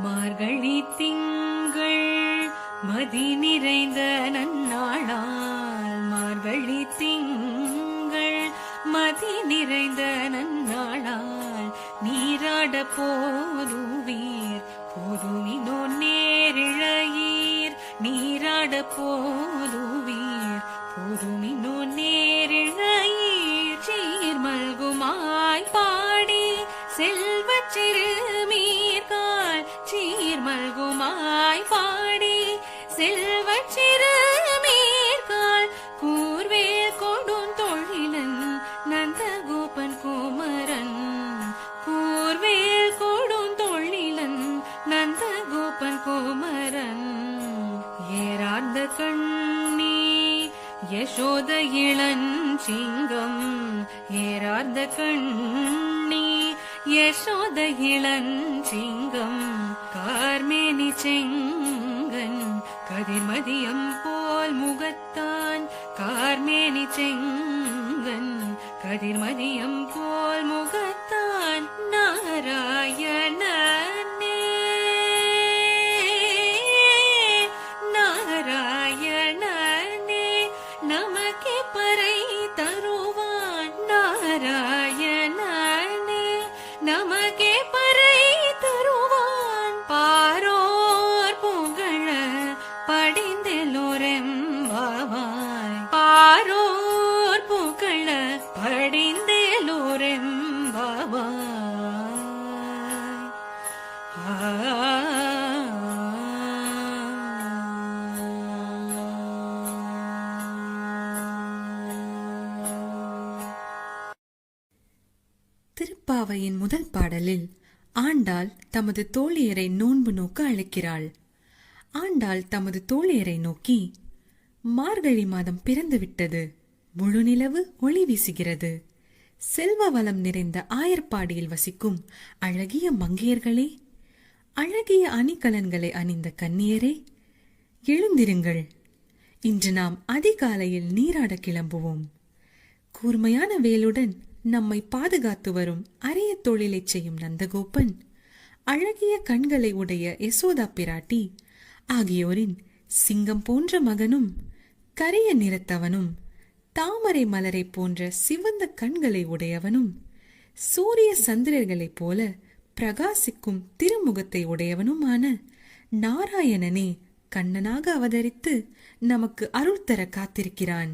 மார்கழி திங்கள் மதி நிறைந்த நன்னாளால், மார்கழி திங்கள் மதி நிறைந்த நன்னாளால், நீராட போதுவீர் போதுமினோ நேரிழையீர், நீராட போதுவீர் போதுமினோ நேரிழையீர், சீர் மல்குமாய் பாடி செல்வச் சிறுமீர்கால், சீர் மல்குமாய் பாடி செல்வச் சிறுமீர்கால், கூர்வேல் கொடும் தொழிலன் நந்தகோபன் குமரன், கூர்வேல் கொடும் தொழிலன் நந்தகோபன் குமரன், ஏரார்ந்த கண்ணி யசோத இளஞ்சிங்கம், ஏரார்ந்த கண்ணி யசோத இளஞ்சிங்கம், கார்மேனி செங்கன் கதிர்மதியம் போல் முகத்தான், கார்மேனி செங்கன் கதிர்மதியம் போல் முகத்தான், நாராயணனே நாராயணனே நமக்கே பறை தருவான், நாராயணனே நமக்கே பறை தருவான், பாரோர் புகழ படிந்தெல்லோரெம்பாவாய், பாரோர் புகழ படிந்தெல்லோரெம்பாவாய். திருப்பாவையின் முதல் பாடலில் ஆண்டாள் தமது தோழியரை நோன்பு நோக்க அழைக்கிறாள். ஆண்டாள் தமது தோழியரை நோக்கி, மார்கழி மாதம் பிறந்துவிட்டது, முழு நிலவு ஒளி வீசுகிறது, செல்வ வளம் நிறைந்த ஆயர்பாடியில் வசிக்கும் அழகிய மங்கையர்களே, அழகிய அணிகலன்களை அணிந்த கன்னியரே, எழுந்திருங்கள், இன்று நாம் அதிகாலையில் நீராட கிளம்புவோம். கூர்மையான வேலுடன் நம்மை பாதுகாத்து வரும் அரிய தொழிலை செய்யும் நந்தகோபன், அழகிய கண்களை உடைய யசோதா பிராட்டி ஆகியோரின் சிங்கம் போன்ற மகனும், கரிய நிறத்தவனும், தாமரை மலரை போன்ற சிவந்த கண்களை உடையவனும், சூரிய சந்திரர்களைப் போல பிரகாசிக்கும் திருமுகத்தை உடையவனுமான நாராயணனே கண்ணனாக அவதரித்து நமக்கு அருள் தர காத்திருக்கிறான்.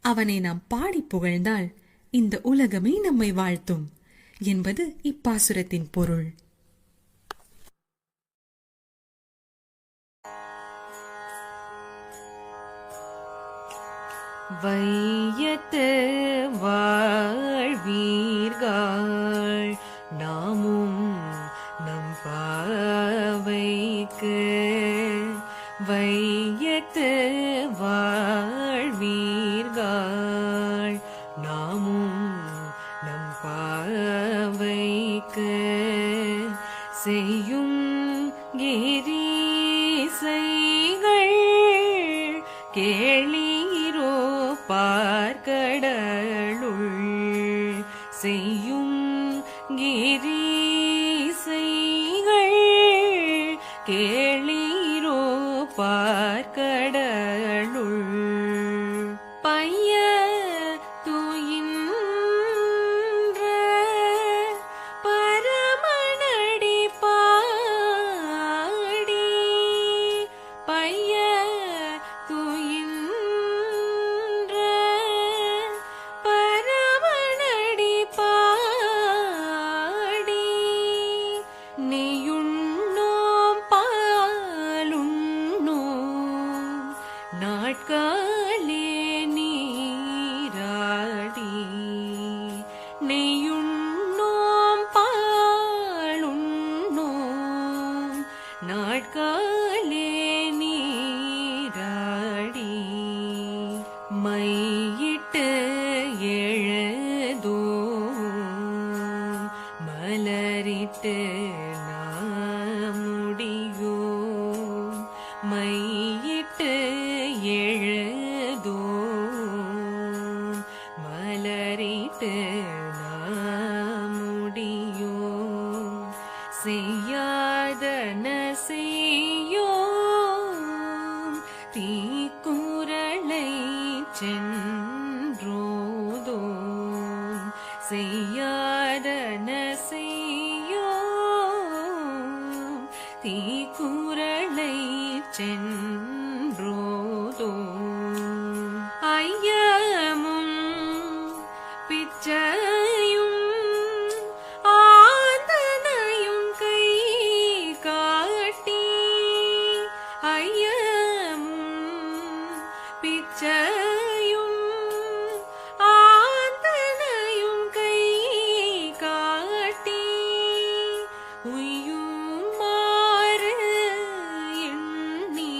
அவனை நாம் பாடி புகழ்ந்தால் இந்த உலகமே நம்மை வாழ்த்தும் என்பது இப்பாசுரத்தின் பொருள். வையத்து வாழ்வீர்கள் நாமும் நம் பாவைக்கு, வையத்து வாழ்வீர்கள் நாமும் நம் பாவைக்கு, செய்யும் கிரீசைகள் கேளீரோ பார்க்கடலுள், செய்யும் கிரீசைகள் கேளீரோ பார்க்கடலுள், பைய துயின்ற பரமனடி பாடி, பைய துயின்ற பரமனடி பாடி, நெய்யுண்ணோம் பாலுண்ணோம் நாட்காலே நீராடி, நெய்யுண்ணோம் பாலுண்ணோம் நாட்காலே நீராடி, மையிட்டு எழுதோம் மலரிட்டு நாமுடியோம், மையிட்டு எழுதோம் மலரிட்டு நாமுடியோம், செய் செய்யாதன செய்யோம் தீக்குறளை சென்றோதோம் செய்யாதன செய்யோம் தீக்குறளை சென்றோதோம் ஐயமும் பிச்சையும் ஆந்தனையும் கை காட்டி ஐயமும் பிச்சையும் ஆந்தனையும் கை காட்டி உய்யுமாறு எண்ணி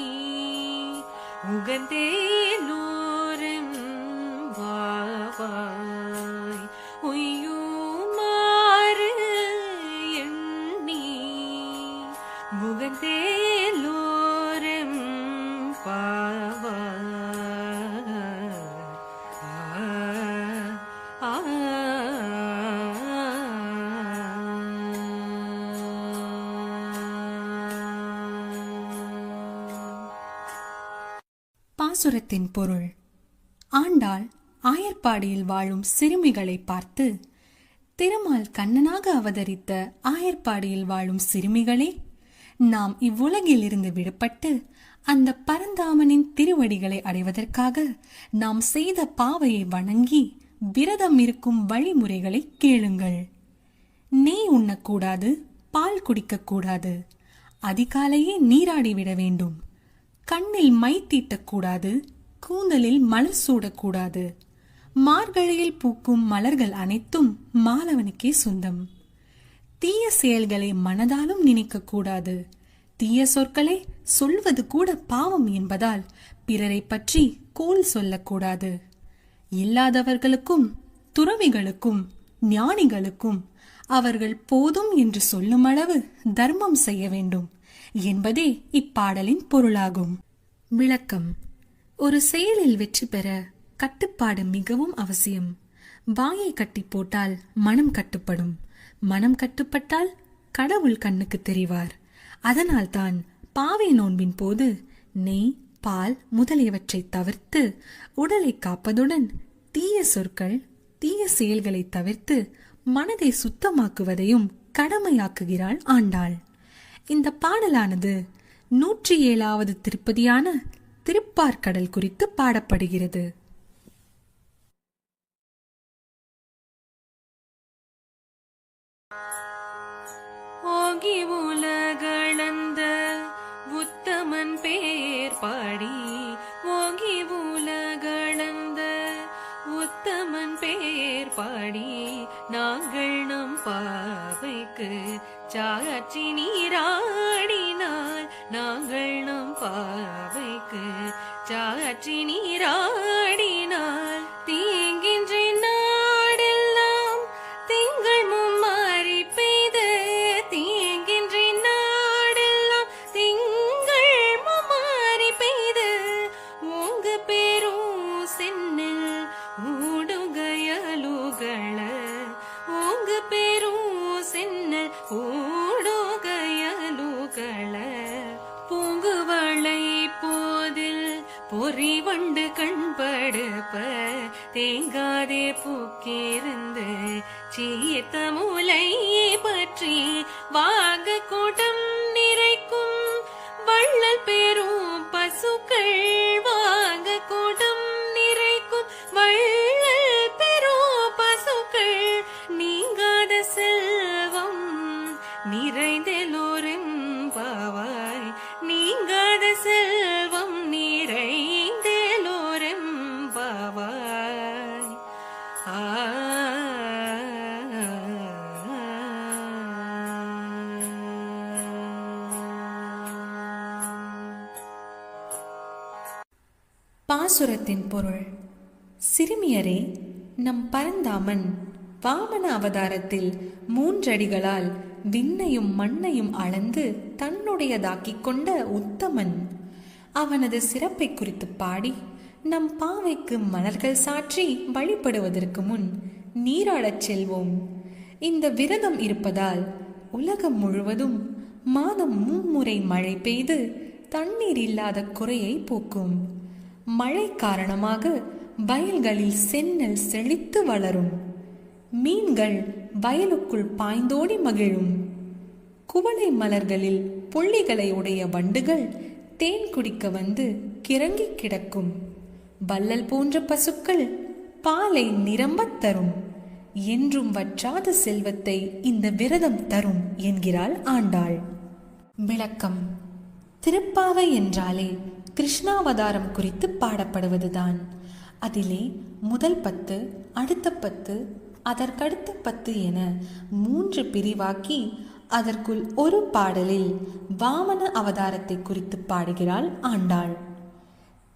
உகந்தேலோரும் வாவாய் உய்யுமாறு எண்ணி உகந்தேலோரும் பாவாய் ஆ பாசுரத்தின் பொருள். ஆண்டாள் ஆயர்பாடியில் வாழும் சிறுமிகளை பார்த்து, திருமால் கண்ணனாக அவதரித்த ஆயர்பாடியில் வாழும் சிறுமிகளே, நாம் இவ்வுலகில் இருந்து விடுபட்டு அந்த பரந்தாமனின் திருவடிகளை அடைவதற்காக நாம் செய்த பாவையை வணங்கி விரதம் இருக்கும் வழிமுறைகளை கேளுங்கள். நெய் உண்ணக்கூடாது, பால் குடிக்கக்கூடாது, அதிகாலையே நீராடிவிட வேண்டும், கண்ணில் மை தீட்டக்கூடாது, கூந்தலில் மலர் சூடக்கூடாது, மார்கழியில் பூக்கும் மலர்கள் அனைத்தும் மாலவனுக்கே சொந்தம், தீய செயல்களை மனதாலும் நினைக்கக்கூடாது, தீய சொற்களை சொல்வது கூட பாவம் என்பதால் பிறரை பற்றி கோல் சொல்லக்கூடாது, இல்லாதவர்களுக்கும் துறவிகளுக்கும் ஞானிகளுக்கும் அவர்கள் போதும் என்று சொல்லும் அளவு தர்மம் செய்ய வேண்டும் என்பதே இப்பாடலின் பொருளாகும். விளக்கம். ஒரு செயலில் வெற்றி பெற கட்டுப்பாடு மிகவும் அவசியம். வாயை கட்டி போட்டால் மனம் கட்டுப்படும், மனம் கட்டுப்பட்டால் கடவுள் கண்ணுக்கு தெரிவார். அதனால்தான் பாவை நோன்பின் போது நெய், பால் முதலியவற்றை தவிர்த்து உடலை காப்பதுடன் தீய சொற்கள், தீய செயல்களை தவிர்த்து மனதை சுத்தமாக்குவதையும் கடமையாக்குகிறாள் ஆண்டாள். இந்த பாடலானது 107வது திருப்பதியான திருப்பார்கடல் குறித்து பாடப்படுகிறது. ஓங்கி உலகளந்த உத்தமன் பேர் பாடி, ஓங்கி உலகளந்த உத்தமன் பேர் பாடி, நாங்கள் நம் பாவைக்கு சாட்சி நீராடினால், நாங்கள் நம் பாவைக்கு சாட்சி நீராடினால், தீங்கின்றி நாடெல்லாம் திங்கள் மும்மாறி பெய்து, தீங்கின்றி நாடெல்லாம் திங்கள் மும்மாறி பெய்து, உங்க பேரும் சென்னில் ஊடுகயலுகள, உங்க பேரும் சென்னல் ஊடுகயலுகள, பூங்குவளை போதில் பொறி வண்டு கண்படுப்ப, தேங்காதே பூக்கிருந்து சீர்த்த முலை பற்றி, வாங்க கூட்டம் நிறைக்கும் வள்ளல் பேரும் பசுக்கள், வாங்க கூட்டம் நிறைக்கும் வள்ளல் பெரும் பசுக்கள், நீங்காத செல்வம் நிறைந்தெல்லோரும் பாவாய், நீங்காத செல்வம் நிறைந்தெல்லோரும் பாவாய். ஆ பாசுரத்தின் பொருள். சிறுமியரே, நம் பரந்தாமன் வாமன அவதாரத்தில் 3 அடிகளால் விண்ணையும் மண்ணையும் அளந்து தன்னுடையதாக்கிக் கொண்ட உத்தமன். அவனது சிறப்பை குறித்து பாடி நம் பாவைக்கு மலர்கள் சாற்றி வழிபடுவதற்கு முன் நீராடச் செல்வோம். இந்த விரதம் இருப்பதால் உலகம் முழுவதும் மாதம் 3 முறை மழை பெய்து தண்ணீர் இல்லாத குறையை போக்கும். மழை காரணமாக வயல்களில் செந்நெல் செழித்து வளரும். மீன்கள் வயலுக்குள் பாய்ந்தோடி மகிழும். குவளை மலர்களில் புள்ளிகளை உடைய வண்டுகள் தேன் குடிக்க வந்து கிறங்கி கிடக்கும். வள்ளல் போன்ற பசுக்கள் பாலை நிரம்பத் தரும். என்றும் வற்றாத செல்வத்தை இந்த விரதம் தரும் என்கிறாள் ஆண்டாள். விளக்கம்: திருப்பாவை என்றாலே கிருஷ்ணாவதாரம் குறித்து பாடப்படுவதுதான். அதிலே முதல் 10, அடுத்த 10, அதற்கடுத்த 10 என 3 பிரிவாக்கி அதற்குள் ஒரு பாடலில் வாமன அவதாரத்தை குறித்து பாடுகிறாள் ஆண்டாள்.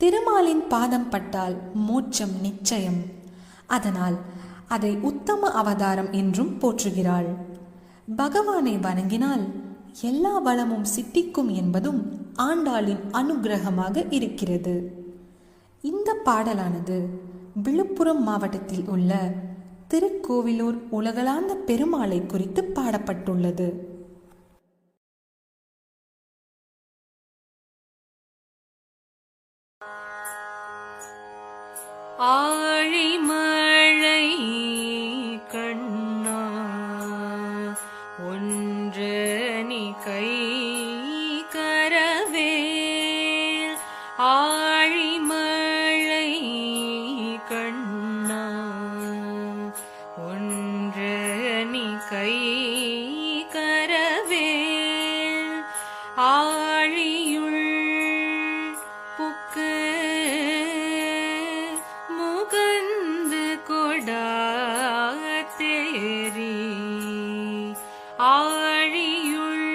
திருமாலின் பாதம் பட்டால் மோட்சம் நிச்சயம். அதனால் அதை உத்தம அவதாரம் என்றும் போற்றுகிறாள். பகவானை வணங்கினால் எல்லா வளமும் சித்திக்கும் என்பதும் ஆண்டாளின் அனுக்கிரகமாக இருக்கிறது. இந்த பாடலானது விழுப்புரம் மாவட்டத்தில் உள்ள திருக்கோவிலூர் உலகளாந்த பெருமாளை குறித்து பாடப்பட்டுள்ளது. ஆழிமழை கண்ணா ஒன்று நீ கை கரவேல். ஆழிமழை கண்ணா ஒன்று நீ கை கரவேல். ஆழியுள் புக்கு முகந்து கொடாத்தேரி. ஆழியுள்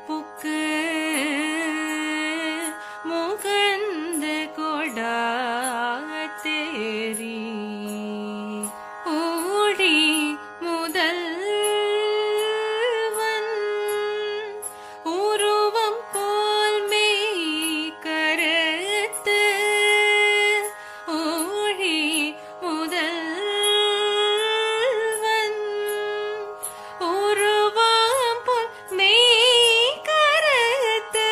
புக்கு முகந்து கொடாத்தேரி. ஓடி முதல்வன் உருவம் போல் மெய் கருத்து. ஓடி முதல்வன் உருவம் போல் மெய் கருத்து.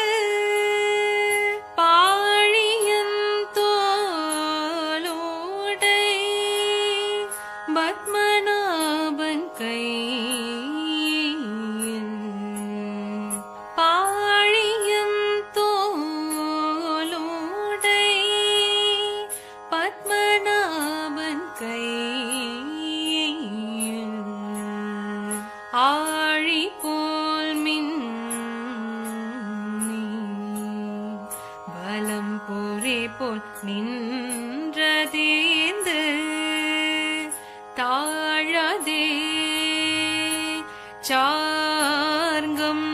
பாழியந்தோளுடை பத்மநாபன் கையில். பாழியந்தோளுடை பத்மநாபன் கையில். ஆழி போல் மின்னி பலம் பொறி போல் நின்றதேந்து தாழதே சார்கம்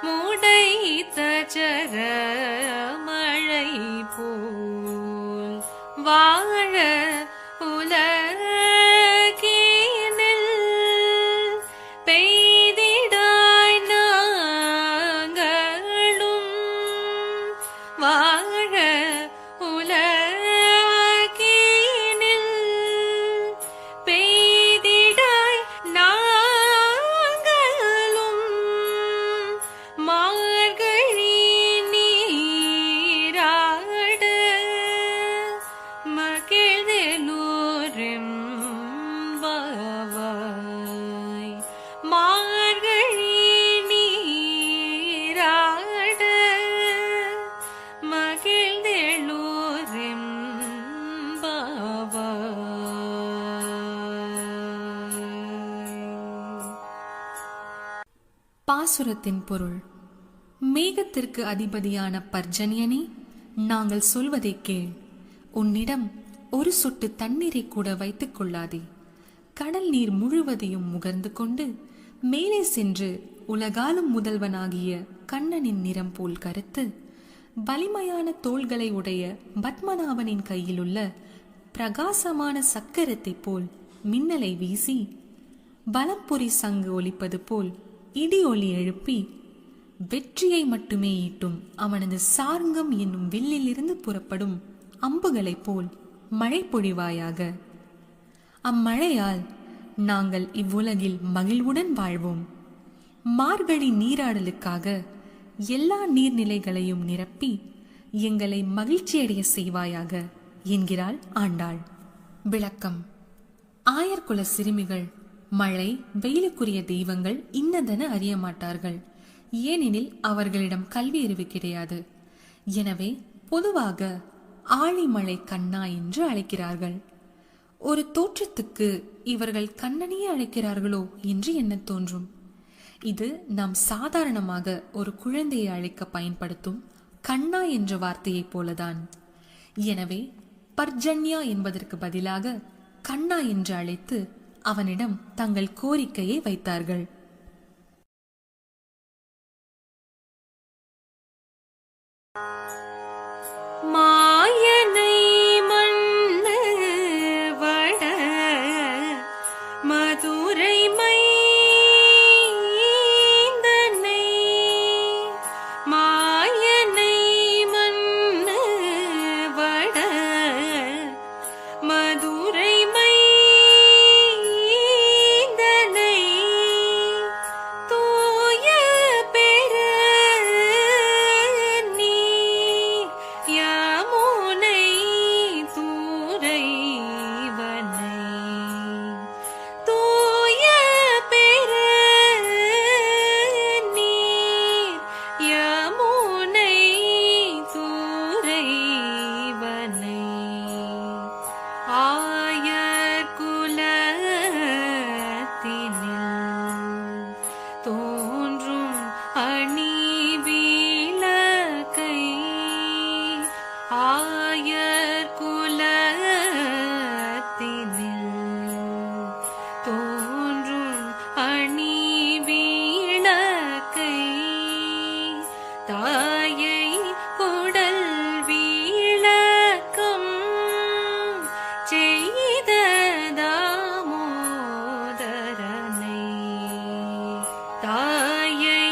முடைத்த சரமழை போல் வாழ உலகினில் பெய்திடாய் நாங்களும். வாழ உலகினில் பெய்திடாய் நாங்களும். மார்கழி நீராட மகிழ்ந்தெல்லோரெம்பாவாய். மார்கழி நீராட மகிழ்ந்தெல்லோரெம்பாவாய். பாசுரத்தின் பொருள்: மேகத்திற்கு அதிபதியான பர்ஜன்யனே, நாங்கள் சொல்வதை கேள். உன்னிடம் ஒரு சொட்டு தண்ணீரை கூட வைத்துக் கொள்ளாதே. கடல் நீர் முழுவதையும் முகர்ந்து கொண்டு மேலே சென்று உலகாலும் முதல்வனாகிய கண்ணனின் நிறம் போல் கருத்து வலிமையான தோள்களை உடைய பத்மநாபனின் கையிலுள்ள பிரகாசமான சக்கரத்தைப் போல் மின்னலை வீசி பலம்புரி சங்கு ஒலிப்பது போல் இடி ஒலி எழுப்பி வெற்றியை மட்டுமே ஈட்டும் அவனது சார்ங்கம் என்னும் வில்லிலிருந்து புறப்படும் அம்புகளைப் போல் மழை பொழிவாயாக. அம்மழையால் நாங்கள் இவ்வுலகில் மகிழ்வுடன் வாழ்வோம். மார்கழி நீராடலுக்காக எல்லா நீர்நிலைகளையும் நிரப்பி எங்களை மகிழ்ச்சியடைய செய்வாயாக என்கிறாள் ஆண்டாள். விளக்கம்: ஆயர்குல சிறுமிகள் மழை வெயிலுக்குரிய தெய்வங்கள் இன்னதென அறிய மாட்டார்கள். ஏனெனில் அவர்களிடம் கல்வி அறிவு கிடையாது. எனவே பொதுவாக ஆழிமழை கண்ணா என்று அழைக்கிறார்கள். ஒரு தோற்றத்துக்கு இவர்கள் கண்ணனையே அழைக்கிறார்களோ என்று எண்ண தோன்றும். இது நாம் சாதாரணமாக ஒரு குழந்தையை அழைக்க பயன்படுத்தும் கண்ணா என்ற வார்த்தையைப் போலதான். எனவே பர்ஜன்யா என்பதற்கு பதிலாக கண்ணா என்று அழைத்து அவனிடம் தங்கள் கோரிக்கையை வைத்தார்கள். மாயனை மண்ணு வட மதுரை மைந்தனை, மாயனை மண்ணு வட மதுரை மைந்தனை, தூய பெற நீ யமுனை தூரைவனை, தூய பெற நீ யமுனை தூரைவனை, ஆயர் குலத்தினில் தோன்றும் அணி விளக்கை, ஆயர் குலத்தினில் தோன்றும் அணி விளக்கை, தாயை குடல் விளக்கம் செய்த தாமோதரனை, தாயை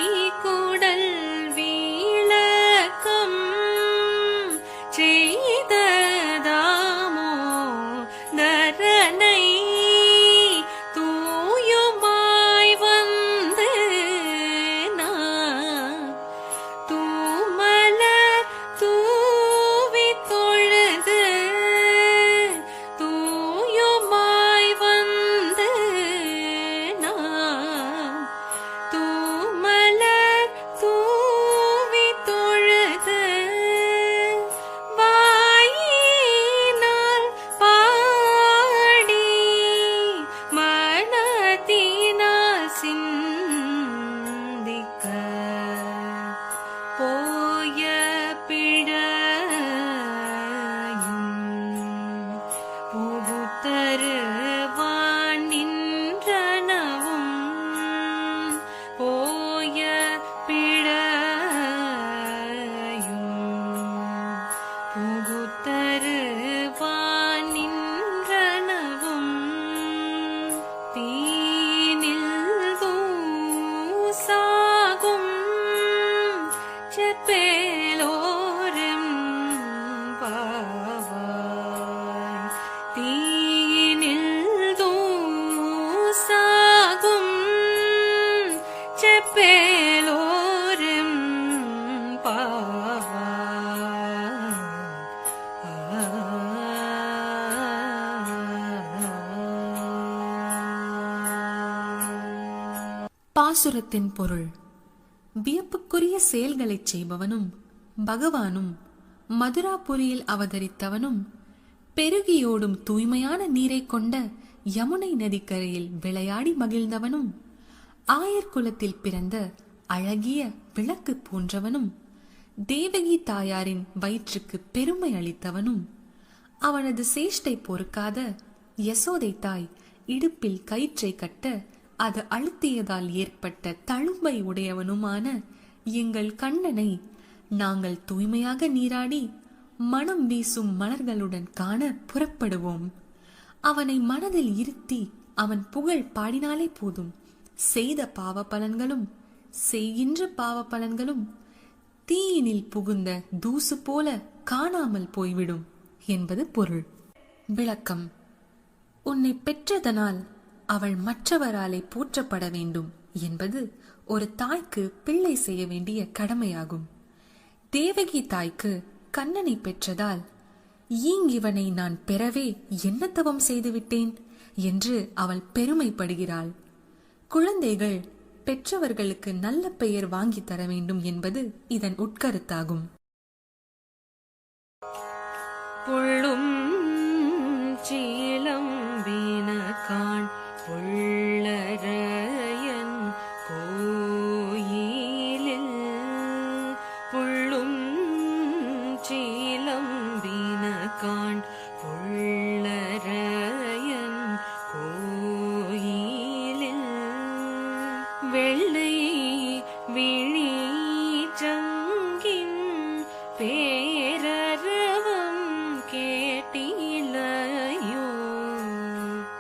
குடல் விளக்கம் செய்த தாமோதரனை, தூயுமாய் வந்து நான் தூமலர் தூவி தொழுது, தூயுமாய் வந்து நான் தூமலர் தூவி தொழுது, வாயினால் பாடி மனத்தினால் சிந்திக்க, போய பிழையும் புகுத்தருவான் நின்றனவும், போய பிழையும் புகுத்தருவான் நின்றனவும், தீனில் தூசாகும் செப்பேலோரும் பாவாய், தீனில் தூசாகும் செப்பேலோரும் பாவாய். பாசுரத்தின் பொருள்: வியப்புக்குரிய செயல்களைச் செய்பவனும் பகவானும் மதுராபுரியில் அவதரித்தவனும் பெருகியோடும் தூய்மையான நீரை கொண்ட யமுனை நதிக்கரையில் விளையாடி மகிழ்ந்தவனும் ஆயர் குலத்தில் பிறந்த அழகிய விளக்கு போன்றவனும் தேவகி தாயாரின் வயிற்றுக்கு பெருமை அளித்தவனும் அவனது சேஷ்டை பொறுக்காத யசோதை தாய் இடுப்பில் கயிற்றை கட்ட அது அழுத்தியதால் ஏற்பட்ட தழும்பை உடையவனுமான எங்கள் கண்ணனை நாங்கள் தூய்மையாக நீராடி மனம் வீசும் மலர்களுடன் காண புறப்படுவோம். அவனை மனதில் இருத்தி அவன் புகழ் பாடினாலே போதும். செய்த பாவ பலன்களும் செய்கின்ற பாவ பலன்களும் தீயினில் புகுந்த தூசு போல காணாமல் போய்விடும் என்பது பொருள். விளக்கம்: உன்னை பெற்றதனால் அவள் மற்றவராலே போற்றப்பட வேண்டும் என்பது ஒரு தாய்க்கு பிள்ளை செய்ய வேண்டிய கடமையாகும். தேவகி தாய்க்கு கண்ணனை பெற்றதால் ஈங்கிவனை நான் பெறவே என்ன தவம் செய்துவிட்டேன் என்று அவள் பெருமைப்படுகிறாள். குழந்தைகள் பெற்றவர்களுக்கு நல்ல பெயர் வாங்கி தர வேண்டும் என்பது இதன் உட்கருத்தாகும். புள்ளும் சீலம்பின காண் புள்ளரையன் கோயிலில் புள்ளும் சீலம்பின காண் புள்ளரையன் கோயிலில் வெள்ளை விழி சங்கின் பேரரவம் கேட்டிலையோ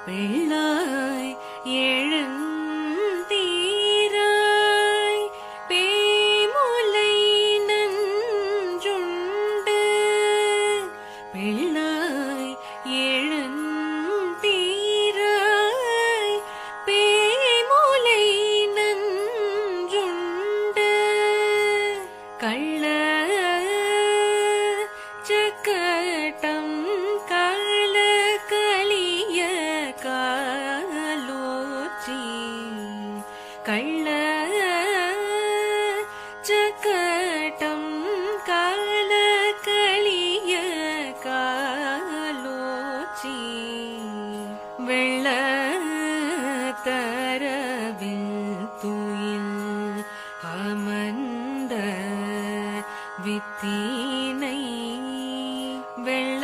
பிள்ளாய் எழுந்தீராய் பேமுலை நஞ்சுண்டு பிள்ளாய் எழுந்தீராய் பேமுலை நஞ்சுண்டு கள்ள சக்கட்டம் கலிய காலோச்சி கள்ள சக்கட்டம் கலிய காலோச்சி வெள்ள தரவில் துயில் அமர்ந்த வித்தினை வெள்ள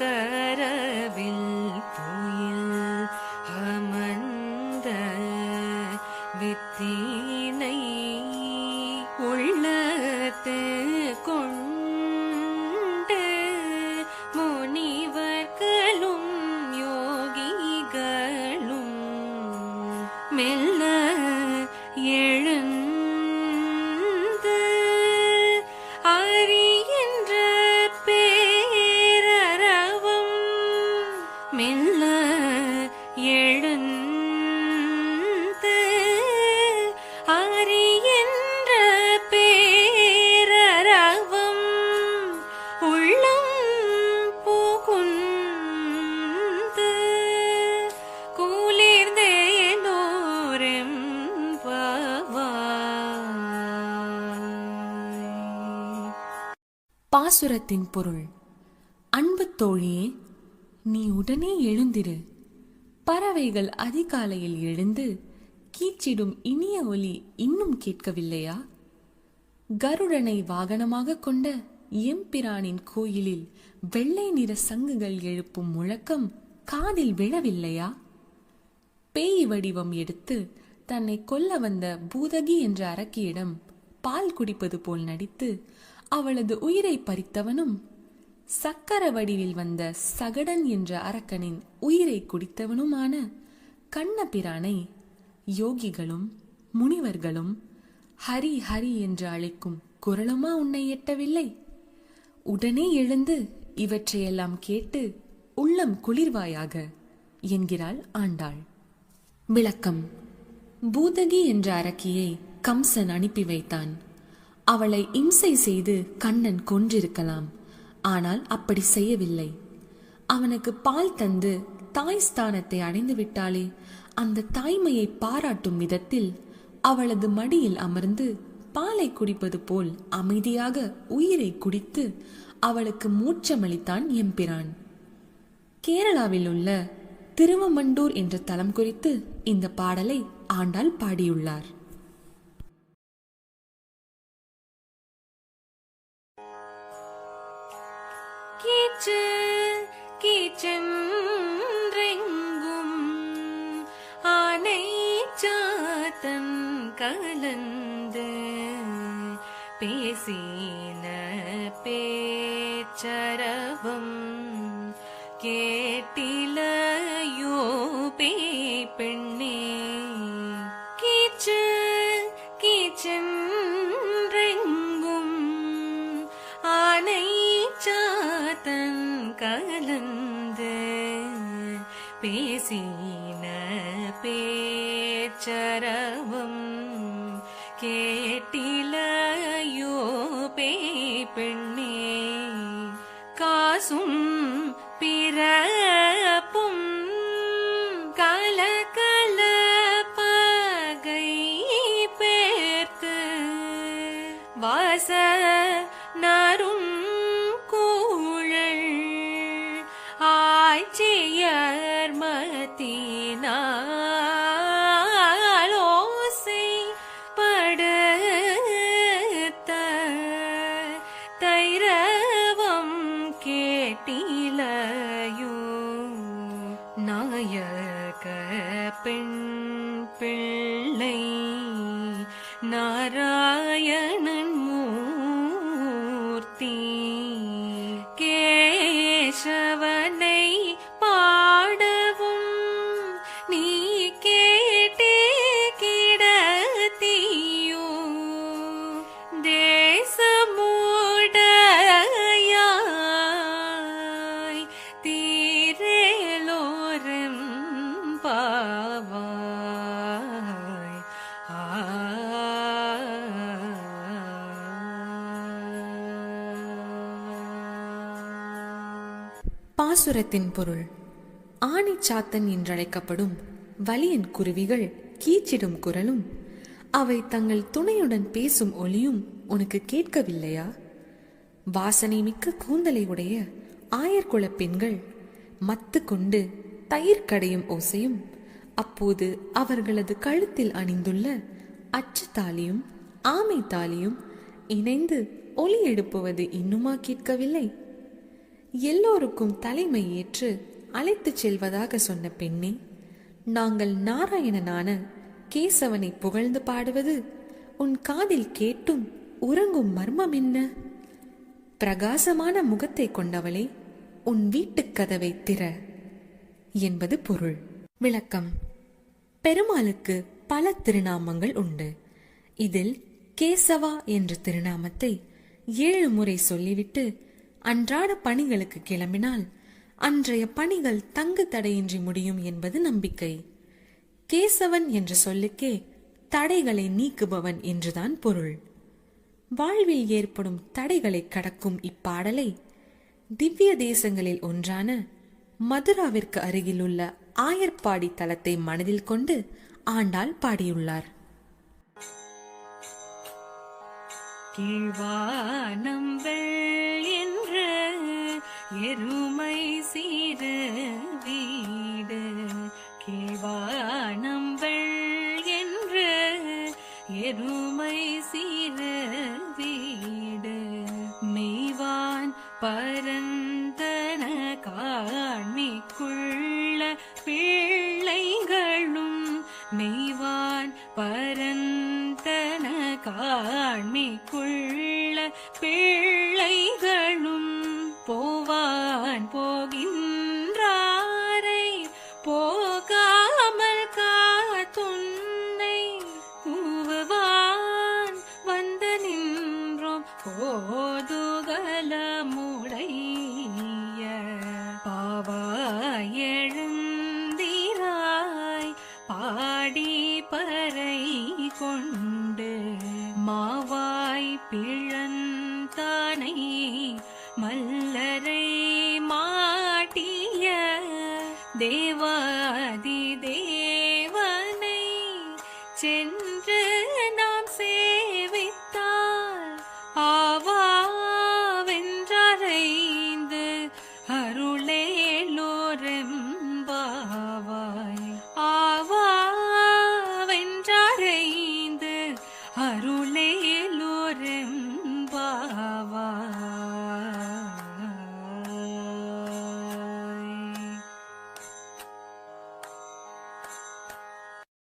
தரவில் துயில் அமர்ந்த வித்தினை உள்ளத்து கொண்டு முனிவர்களும் யோகிகளும் மெல்ல எழுந்து அறிகின்ற பேரரவம் மெல்ல எழுந்து அறிகின்ற பேரரவம் உள்ளம் புகுந்து குளிர்ந்தேலோரும் பாசுரத்தின் பொருள். அன்பு தோழியே, நீ உடனே எழுந்திரு. பறவைகள் அதிகாலையில் எழுந்து கீச்சிடும் இனிய ஒலி இன்னும் கேட்கவில்லையா? கருடனை வாகனமாக கொண்ட எம்பிரானின் கோயிலில் வெள்ளை நிற சங்குகள் எழுப்பும் முழக்கம் காதில் விழவில்லையா? பேய் வடிவம் எடுத்து தன்னை கொல்ல வந்த பூதகி என்ற அரக்கியிடம் பால் குடிப்பது போல் நடித்து அவளது உயிரை பறித்தவனும், சக்கர வடிவில் வந்த சகடன் என்ற அரக்கனின் உயிரை குடித்தவனுமான கண்ணபிரானை யோகிகளும் முனிவர்களும் ஹரி ஹரி என்று அழைக்கும் குரலுமா உன்னை எட்டவில்லை? உடனே எழுந்து இவற்றையெல்லாம் கேட்டு உள்ளம் குளிர்வாயாக என்கிறாள் ஆண்டாள். விளக்கம். பூதகி என்ற அரக்கியை கம்சன் அனுப்பி வைத்தான். அவளை இம்சை செய்து கண்ணன் கொன்றிருக்கலாம். ஆனால் அப்படி செய்யவில்லை. அவனுக்கு பால் தந்து தாய் ஸ்தானத்தை அடைந்து விட்டாலே அந்த தாய்மையை பாராட்டும் விதத்தில் அவளது மடியில் அமர்ந்து பாலை குடிப்பது போல் அமைதியாக உயிரை குடித்து அவளுக்கு மூச்சமளித்தான் எம்பிரான். கேரளாவில் உள்ள திருவமண்டூர் என்ற தலம் குறித்து இந்த பாடலை ஆண்டாள் பாடியுள்ளார். கீச்சென்றெங்கும் ஆனை சாத்தன் கலந்து பேசின பேச்சரவம் கேட்டிலையோ பேய் பெண்ணே? கீச்சென்றெங்கும் ஆனை சாத்தன் கலந்து பேசின பேச்சரவம் கேட்டிலையோ பெண்ணே காசும் பிறப்பும் கலகல பகை பேர்த்து வாச நரும் கூழல் ஆட்சியர் மத்தினாலோசை படுத்த தைரவம் கேட்டிலையோ நாயக பெண் பிள்ளை நாராயணன் மூர்த்தி கேசவனை பாடவும் நீ கேட்டே கிடத்தியோ தேசமுடையாய் தீரேலோரும் பாவாய் பாசுரத்தின் பொருள். ஆணிச்சாத்தன் என்றழைக்கப்படும் வலியன் குருவிகள் கீச்சிடும் குரலும் அவை தங்கள் துணையுடன் பேசும் ஒலியும் உனக்கு கேட்கவில்லையா? வாசனை மிக்க கூந்தலை உடைய ஆயர்குல பெண்கள் மத்து கொண்டு தயிர் கடையும் ஓசையும் அப்போது அவர்களது கழுத்தில் அணிந்துள்ள அச்சு தாலியும் ஆமை தாலியும் இணைந்து ஒலி எழுப்புவது இன்னுமா கேட்கவில்லை? எல்லோருக்கும் தலைமை ஏற்று அழைத்துச் செல்வதாக சொன்ன பெண்ணே, நாங்கள் நாராயணனான கேசவனை புகழ்ந்து பாடுவது உன் காதில் கேட்டும் உறங்கும் மர்மம் என்ன? பிரகாசமான முகத்தை கொண்டவளே, உன் வீட்டுக் கதவை திற என்பது பொருள். விளக்கம். பெருமாளுக்கு பல திருநாமங்கள் உண்டு. இதில் கேசவா என்ற திருநாமத்தை 7 முறை சொல்லிவிட்டு அன்றாட பணிகளுக்கு கிளம்பினால் அன்றைய பணிகள் தங்கு தடையின்றி முடியும் என்பது நம்பிக்கை. கேசவன் என்ற சொல்லுக்கே தடைகளை நீக்குபவன் என்றுதான் பொருள். வாழ்வில் ஏற்படும் தடைகளை கடக்கும் இப்பாடலை திவ்ய தேசங்களில் ஒன்றான மதுராவிற்கு அருகிலுள்ள ஆயர்பாடி தலத்தை மனதில் கொண்டு ஆண்டாள் பாடியுள்ளார். கீழ்வானம் என்ற எருமை சீரு வீடு, கீழ்வானம் என்ற எருமை சீரு வீடு, மெய்வான் பரந்தன காண்மிக்குள்ள பிள்ளைகளும், மெய்வான் பரந்தன காண்மிக்குள்ள பிள்ளைகளும், போவான் போகின்றாரை போகாமல் காத்துன்னை, கூவுவான் வந்து நின்றோம் கோதுகலமுடைய, பாவாய் எழுந்திராய் பாடி பறை கொண்டு, மாவாய் பிழந்தானை மல்லரை மாட்டிய, தேவாதி தேவனை சென்று நாம் சேவித்தால் ஆவாவென்றறைந்து அருளேலோரெம்பாவாய், ஆவாவென்றறைந்து அருளேலோரெம்பாவாய்.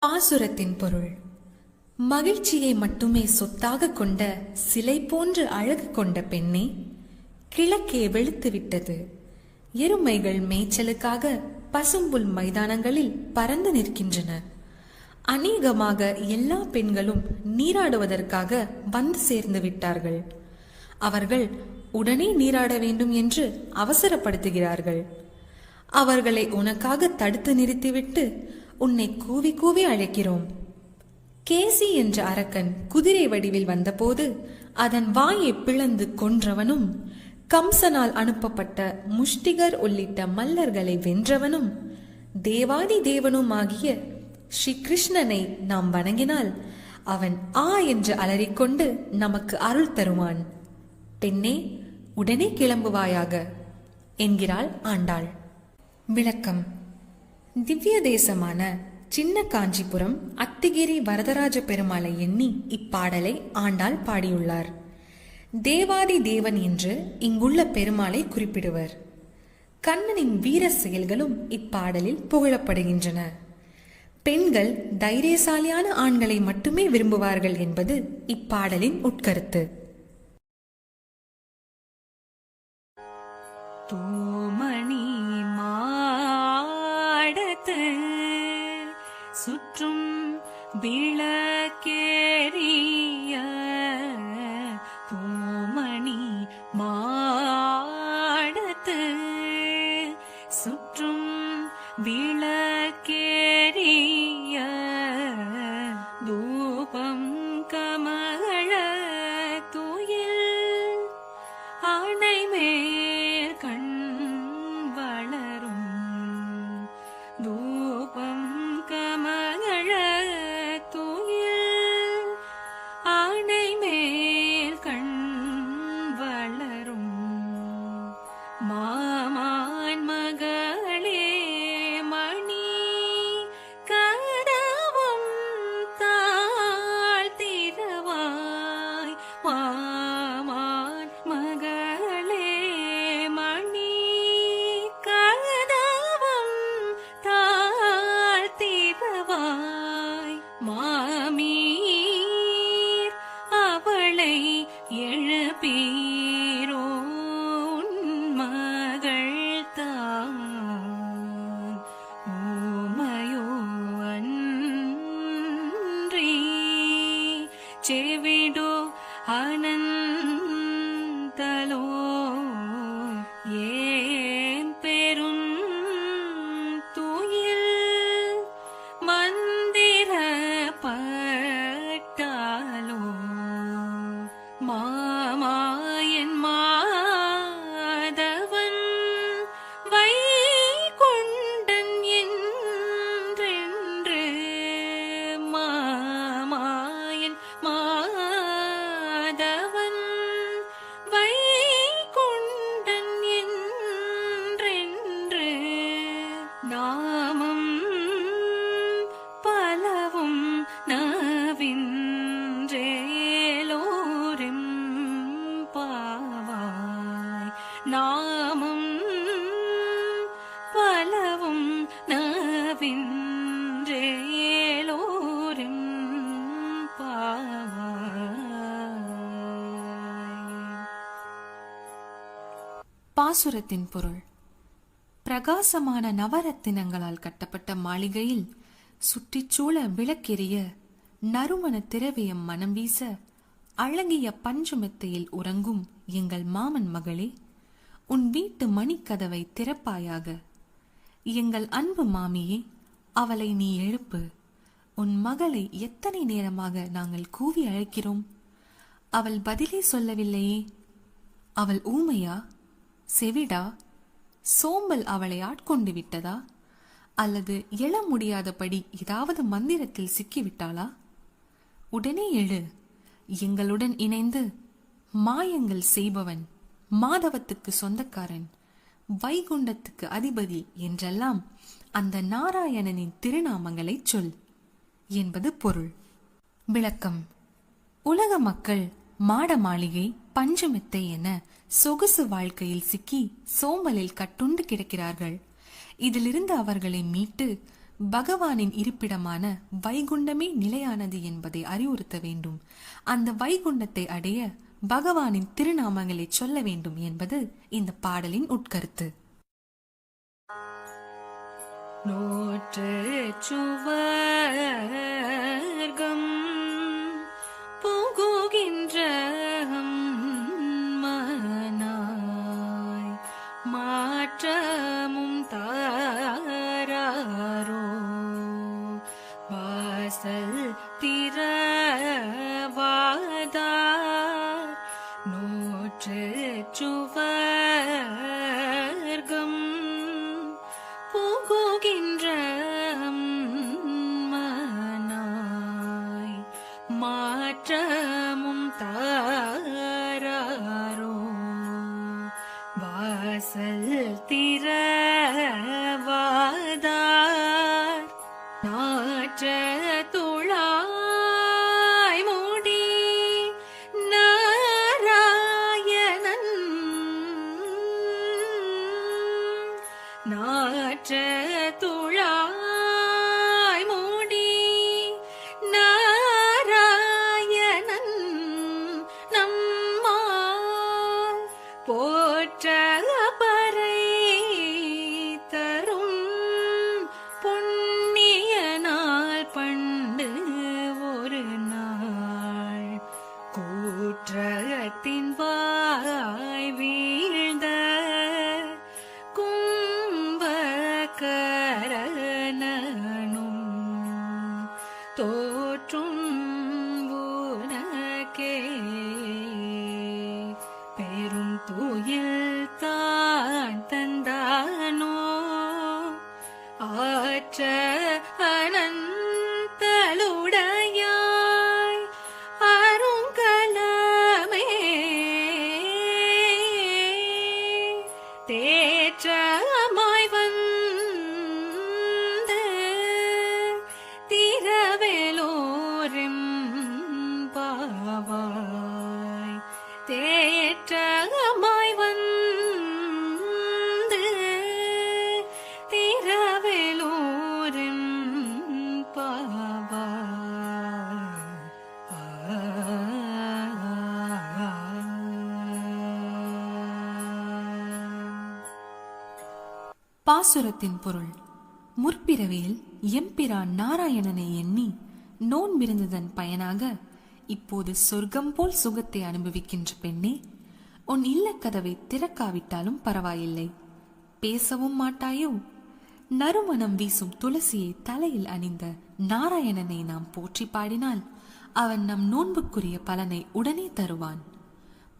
பாசுரத்தின் பொருள். மகிழ்ச்சியை மட்டுமே சொத்தாக கொண்ட சிலை போன்று அழகு கொண்ட பெண்ணே, கிழக்கே வெளுத்துவிட்டது. எருமைகள் மேய்ச்சலுக்காக பசும்புல் மைதானங்களில் பறந்து நிற்கின்றன. அநேகமாக எல்லா பெண்களும் நீராடுவதற்காக வந்து சேர்ந்து விட்டார்கள். அவர்கள் உடனே நீராட வேண்டும் என்று அவசரப்படுத்துகிறார்கள். அவர்களை உனக்காக தடுத்து நிறுத்திவிட்டு உன்னை கூவி கூவி அழைக்கிறோம். கேசி என்ற அரக்கன் குதிரை வடிவில் வந்தபோது அதன் வாயை பிளந்து கொன்றவனும், கம்சனால் அனுப்பப்பட்ட முஷ்டிகர் உள்ளிட்ட மல்லர்களை வென்றவனும், தேவாதி தேவனுமாகிய ஸ்ரீ கிருஷ்ணனை நாம் வணங்கினால் அவன் ஆ என்று அலறிக்கொண்டு நமக்கு அருள் தருவான். பெண்ணே, உடனே கிளம்புவாயாக என்கிறாள் ஆண்டாள். விளக்கம். திவ்ய தேசமான சின்ன காஞ்சிபுரம் அத்திகிரி வரதராஜ பெருமாளை எண்ணி இப்பாடலை ஆண்டாள் பாடியுள்ளார். தேவாதி தேவன் என்று இங்குள்ள பெருமாளை குறிப்பிடுவர். கண்ணனின் வீர செயல்களும் இப்பாடலில் புகழப்படுகின்றன. பெண்கள் தைரியசாலியான ஆண்களை மட்டுமே விரும்புவார்கள் என்பது இப்பாடலின் உட்கருத்து. தூமணி மாடத்து சுற்றும் விளக்கேறிய தூமணி மாடத்து சுற்றும் விளக்கேறிய தூபம் கமழ துயில் ஆணை மேல் கண் வளரும் தூபம் கமழ துயில் ஆணை மேல் கண் வளரும் மாமான் மகளே மணி கதவும் தாழ்த்திரவாய் மாமான் மகளே மணி கதவும் தாழ்த்திரவாய் மாமீர் அவளை எழுப்பீரோ மகள் தான் ஊமையோ அன்றி செவிடோ அனந்தலோ ஏன் பெரும் துயில் மந்திர பட்டாலோ மாமாயன் மாதவன் வைகுண்டன் என்றென்று மாமாயன் மாதவன் வைகுண்டன் என்றென்று நாமம் பலவும் நவின்றேலோரும் பாவாய் நாமம் பலவும் நவின்றேலோரும் பாவாய். பாசுரத்தின் பொருள். பிரகாசமான நவரத்தினங்களால் கட்டப்பட்ட மாளிகையில் சுற்றிச்சூழ விளக்கெரிய நறுமண திரவியம் மனம் வீச அழகிய பஞ்சுமெத்தையில் உறங்கும் எங்கள் மாமன் மகளே, உன் வீட்டு மணிக்கதவை திறப்பாயாக. எங்கள் அன்பு மாமியே, அவளை நீ எழுப்பு. உன் மகளை எத்தனை நேரமாக நாங்கள் கூவி அழைக்கிறோம். அவள் பதிலே சொல்லவில்லையே. அவள் ஊமையா, செவிடா, சோம்பல் அவளை ஆட்கொண்டு விட்டதா, அல்லது எழ முடியாதபடி ஏதாவது மந்திரத்தில் சிக்கிவிட்டாளா? உடனே எழு. எங்களுடன் இணைந்து மாயங்கள் செய்பவன், மாதவத்துக்கு சொந்தக்காரன், வைகுண்டத்துக்கு அதிபதி என்றெல்லாம் அந்த நாராயணனின் திருநாமங்களை சொல் என்பது பொருள். விளக்கம். உலக மக்கள் மாட மாளிகை, பஞ்சுமெத்தை என சொகுசு வாழ்க்கையில் சிக்கி சோம்பலில் கட்டுண்டு கிடக்கிறார்கள். இதிலிருந்து அவர்களை மீட்டு பகவானின் இருப்பிடமான வைகுண்டமே நிலையானது என்பதை அறிவுறுத்த வேண்டும். அந்த வைகுண்டத்தை அடைய பகவானின் திருநாமங்களை சொல்ல வேண்டும் என்பது இந்த பாடலின் உட்கருத்து. நோற்று சுவர்க்கம் புகுகின்ற மனாய் மாற்றமும் போற்று சுவர்க்கம் புகுகின்ற மனாய் மாற்றமும் தாராரோ வாசல் திறவாதார் நாற்ற துழாய் மூடி நாராயணன் நாற்ற துழாய் மூடி நாராயணன் நம்மால் போற்ற பறை தரும் புண்ணிய நாள் பண்டு ஒரு நாள் கூற்றத்தின் வாய் வீழ்ந்த கும்பகரணனும் தோற்றும் உனக்கே பெரும் துயில் தான் தந்தானோ ஆற்ற அனந்தலுடையாய் அருங்கலமே தேற்றமாய் வந்து திரவேலோரும் பாவாய் தேற்றமாய் வந்து திரவேலோரும் பாவாய் பாசுரத்தின் பொருள். முற்பிறவியில் எம்பிரான் நாராயணனை எண்ணி நோன்பிருந்ததன் பயனாக இப்போது சொர்க்கம் போல் சுகத்தை அனுபவிக்கின்ற பெண்ணே, உன் இல்லக்கதவை திறக்காவிட்டாலும் பரவாயில்லை. பேசவும் மாட்டாயோ? நறுமணம் வீசும் துளசியை தலையில் அணிந்த நாராயணனை நாம் போற்றி பாடினால் அவன் நம் நோன்புக்குரிய பலனை உடனே தருவான்.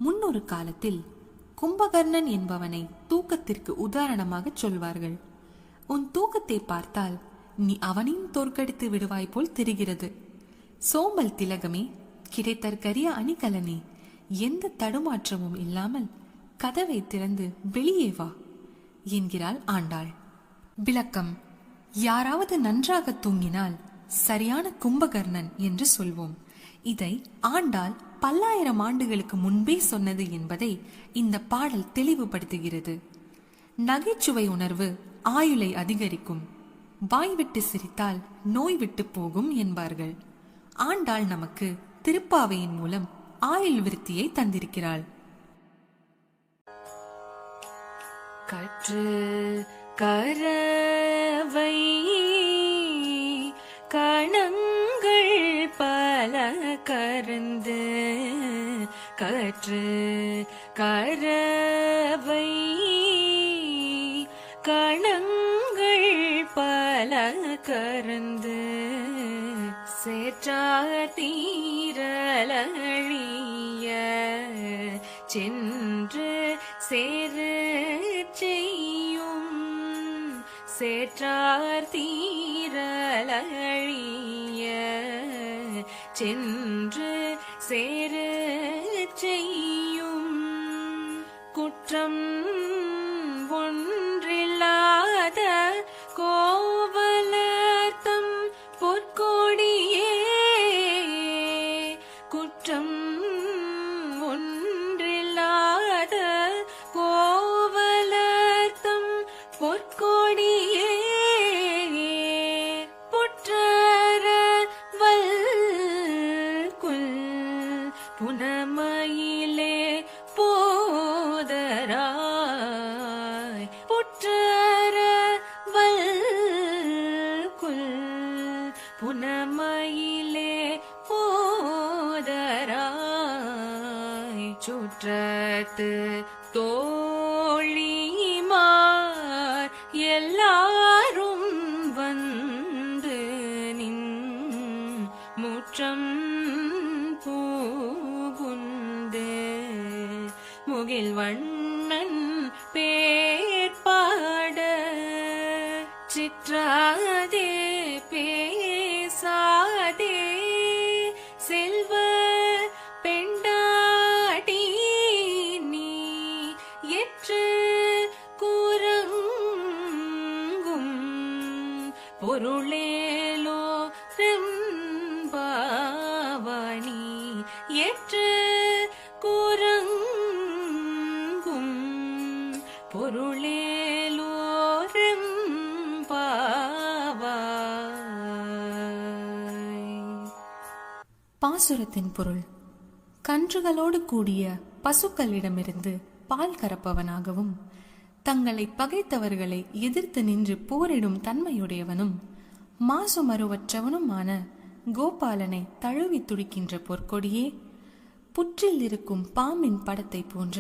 முன்னொரு காலத்தில் கும்பகர்ணன் என்பவனை தூக்கத்திற்கு உதாரணமாக சொல்வார்கள். உன் தூக்கத்தை பார்த்தால் நீ அவனையும் தோற்கடித்து விடுவாய் போல் தெரிகிறது. சோம்பல் திலகமே, கிடைத்தற்கரிய அணிகலனே, எந்த தடுமாற்றமும் இல்லாமல் கதவை திறந்து வெளியே வா என்கிறாள் ஆண்டாள். விளக்கம். யாராவது நன்றாக தூங்கினால் சரியான கும்பகர்ணன் என்று சொல்வோம். இதை ஆண்டாள் பல்லாயிரம் ஆண்டுகளுக்கு முன்பே சொன்னது என்பதை இந்த பாடல் தெளிவுபடுத்துகிறது. நகைச்சுவை உணர்வு ஆயுளை அதிகரிக்கும். வாய்விட்டு சிரித்தால் நோய் விட்டு போகும் என்பார்கள். ஆண்டாள் நமக்கு திருப்பாவையின் மூலம் ஆயுள் விருத்தியை தந்திருக்கிறாள். கற்று கரவை கணங்கள் பல கருந்து கற்று கரவை கணங்கள் பல கருந்து சேற்றார் தீரலழிய சென்று சேரு செய்யும் சேற்றார் தீரலழிய சென்று சேரு செய்யும் குற்றம் ஒன்றில்லாத கோவலர்த்தம் பொற்கோடியே குற்றம் ஒன்றில்லாத கோவலர்த்தம் பொற்கோடியே புற்றர வல்குல் புனமயிலே போதராய் புற்றர வல்குல் புனமயிலே போதராய் சுற்றத்து தோழிமார் எல்லாரும் வந்து நின் முற்றம் பூகுந்தே மூங்கில் வண்ணன் பேர்பாட சிற்றாதே பேசாதே செல்வ பெண்டாடி நீ எற்று கூறங்கும் பொருளேலோ ரெம்பாவணி எற்று கூறங்கும் பொருளேலோ பாசுரத்தின் பொருள்: கன்றுகளோடு கூடிய பசுக்களிடமிருந்து பால் கறப்பவனாகவும் தங்களை பகைத்தவர்களை எதிர்த்து நின்று போரிடும் தன்மையுடையவனும் மாசுமருவற்றவனுமான கோபாலனை தழுவி துடிக்கின்ற பொற்கொடியே, புற்றில் இருக்கும் பாம்பின் படத்தை போன்ற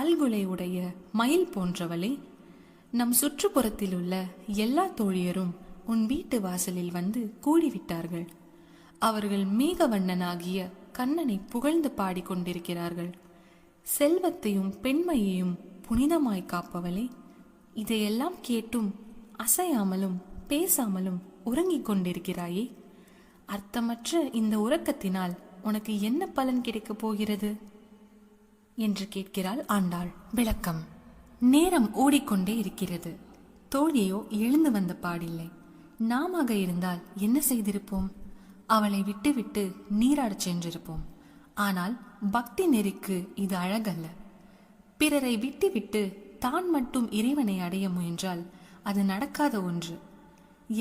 அல்குலை உடைய மயில் போன்றவளே, நம் சுற்றுப்புறத்தில் உள்ள எல்லா தோழியரும் உன் வீட்டு வாசலில் வந்து கூடிவிட்டார்கள். அவர்கள் மேகவண்ணனாகிய கண்ணனை புகழ்ந்து பாடிக்கொண்டிருக்கிறார்கள். செல்வத்தையும் பெண்மையையும் புனிதமாய் காப்பவளே, இதையெல்லாம் கேட்டும் அசையாமலும் பேசாமலும் உறங்கிக் கொண்டிருக்கிறாயே, அர்த்தமற்ற இந்த உறக்கத்தினால் உனக்கு என்ன பலன் கிடைக்கப் போகிறது என்று கேட்கிறாள் ஆண்டாள். விளக்கம்: நேரம் ஓடிக்கொண்டே இருக்கிறது. தோழியோ எழுந்து வந்த பாடில்லை. நாம இருந்தால் என்ன செய்திருப்போம்? அவளை விட்டுவிட்டு நீராடச் சென்றிருப்போம். ஆனால் பக்தி நெறிக்கு இது அழகல்ல. பிறரை விட்டுவிட்டு தான் மட்டும் இறைவனை அடைய முயன்றால் அது நடக்காத ஒன்று.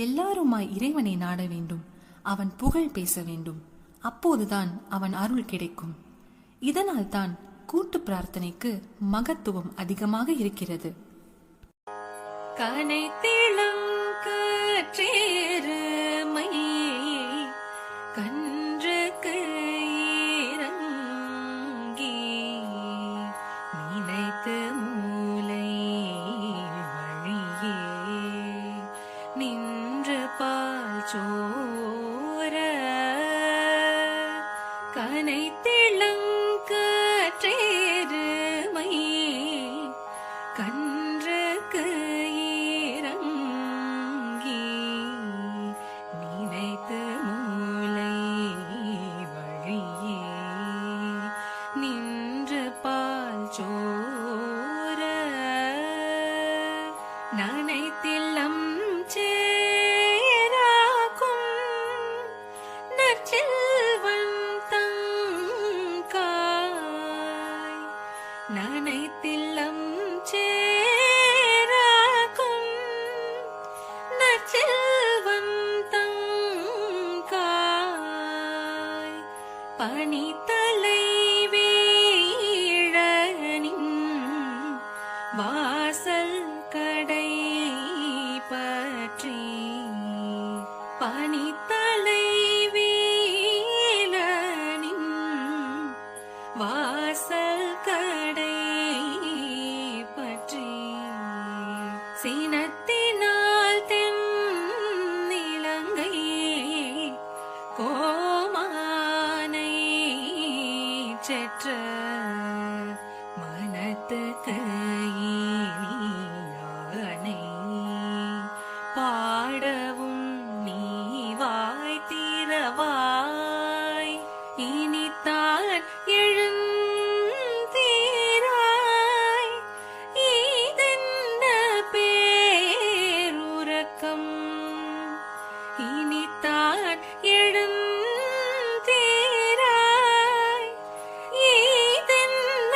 எல்லாருமாய் இறைவனை நாட வேண்டும். அவன் புகழ் பேச வேண்டும். அப்போதுதான் அவன் அருள் கிடைக்கும். இதனால் தான் கூட்டு பிரார்த்தனைக்கு மகத்துவம் அதிகமாக இருக்கிறது. கனைத்திளம் கற்றேறுமை கன்றுக்கு இறங்கி நினைத்து மூலை வழியே நின்று பால் சோர கனைத்திளம் கற்றேறுமை கன்றுக்கு இறங்கி நினைத்து மூலை வழியே நின்று பால் சோர நனைத்தில்லம் சேராக்கும் நற்செல்வன் தங்காய் நனைத்தில்லம் சேராக்கும் நற்செல்வன் தங்காய் பனித்தலை வீழனின் வாசல் கடை பற்றி பனித்தலை வீழனின் வாசல் கடை பற்றி சீனத்தினால் தென்னிலங்கை கோமானை செற்ற மனத்துக்கு ஈயானை பாடவும் நீ வாய் திறவாய் இனித்தான் எழுந்தீராய் இதென்ன பேருறக்கம் இனித்தான் எழுந்தீராய் இதென்ன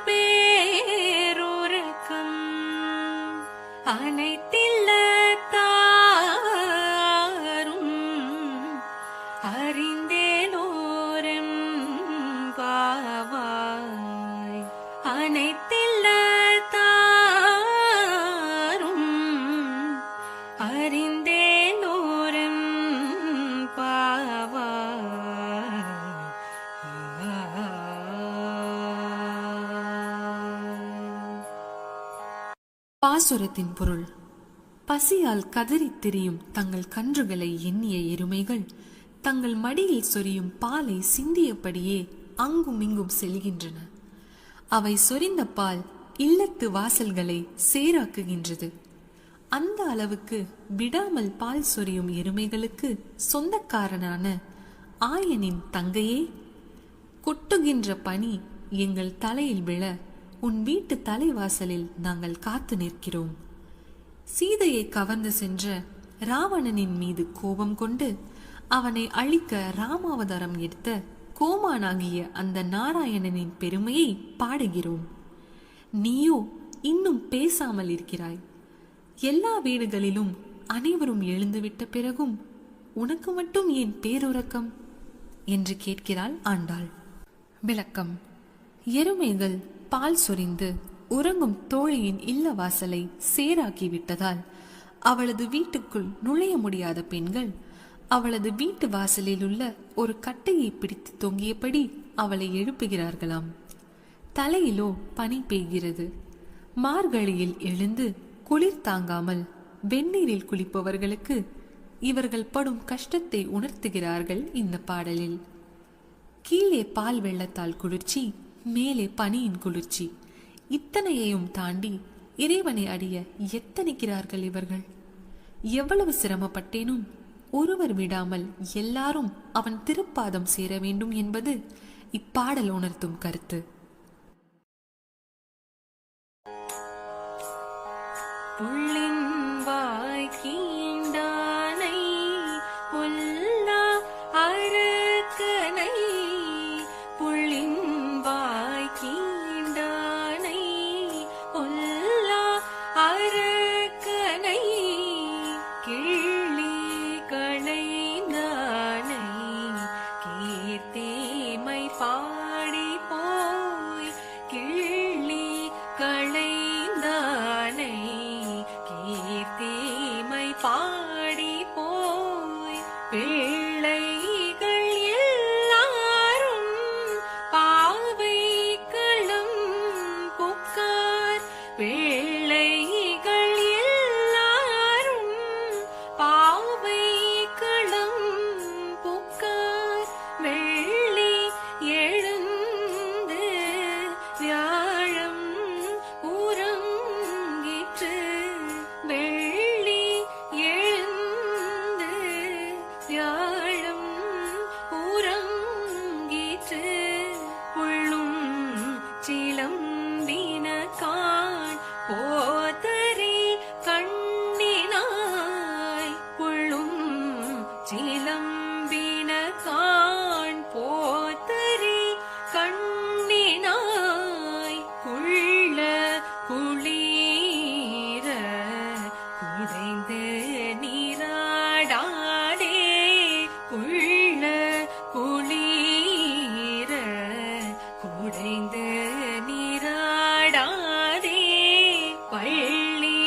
பேருறக்கம் அனைத்தில்ல தாரும் அறிந்தேலோரம் பாவாய் அனைத்தில்ல தாரும் அறிந்தேலோரம் பாசுரத்தின் பொருள்: பசியால் கதறித் திரியும் தங்கள் கன்றுகளை எண்ணிய எருமைகள் தங்கள் மடியில் சொரியும் பாலை சிந்தியபடியே அங்கும் இங்கும் செல்கின்றன. அவை சொரிந்த பால் இல்லத்து வாசல்களை சேராக்குகின்றது. அந்த அளவுக்கு விடாமல் பால் சொரியும் எருமைகளுக்கு சொந்தக்காரனான ஆயனின் தங்கையே, கொட்டுகின்ற பனி எங்கள் தலையில் விழ உன் வீட்டு தலைவாசலில் நாங்கள் காத்து நிற்கிறோம். சீதையை கவர்ந்து சென்ற ராவணனின் மீது கோபம் கொண்டு அவனை அழிக்க ராமாவதாரம் எடுத்த கோமானாகிய அந்த நாராயணனின் பெருமையை பாடுகிறோம். நீயோ இன்னும் பேசாமல் இருக்கிறாய். எல்லா வீடுகளிலும் அனைவரும் எழுந்துவிட்ட பிறகும் உனக்கு மட்டும் ஏன் பேருறக்கம் என்று கேட்கிறாள் ஆண்டாள். விளக்கம்: எருமைகள் பால் சொரிந்து உறங்கும் தோழியின் இல்ல வாசலை சேராக்கி விட்டதால் அவளது வீட்டுக்குள் நுழைய முடியாத பெண்கள் அவளது வீட்டு வாசலில் உள்ள ஒரு கட்டையை பிடித்து தொங்கியபடி அவளை எழுப்புகிறார்களாம். தலையிலோ பனி பெய்கிறது. மார்கழியில் எழுந்து குளிர் தாங்காமல் வெந்நீரில் குளிப்பவர்களுக்கு இவர்கள் படும் கஷ்டத்தை உணர்த்துகிறார்கள் இந்த பாடலில். கீழே பால் வெள்ளத்தால் குளிர்ச்சி, மேலே பனியின் குளிர்ச்சி, இத்தனையையும் தாண்டி இறைவனை அடைய எத்தனிக்கிறார்கள் இவர்கள். எவ்வளவு சிரமப்பட்டேனும் ஒருவர் விடாமல் எல்லாரும் அவன் திருப்பாதம் சேர வேண்டும் என்பது இப்பாடல் உணர்த்தும் கருத்து. புள்ளின் வாய் கீண்டானை பொல்லா அரக்கனை, புள்ளின் வாய் கீண்டானை பொல்லா அரக்கனை, கிள்ளி களைந்தானை கீர்த்தேமை பாடி போய், கிள்ளி களைந்தானை கீர்த்தேமை பாடி போய், பிள்ளைகள் எல்லாரும் பாவை களம் புக்கார், பிள்ளைகள் எல்லாரும் பாவை களம் புக்கார், வெள்ளி எழுந்து வியாழம் உறங்கிற்று, வெள்ளி எழுந்து வியாழம் உறங்கிற்று, உள்ளும் சிலம்பின காண் போதரி கண்ணினாய், உள்ளும் சிலம்பின காண் போதரி கண்ணினாய், குள்ள குளீர குடைந்து நீராடாடே, குள்ள குளீர குடைந்து நீராடாதே, பள்ளி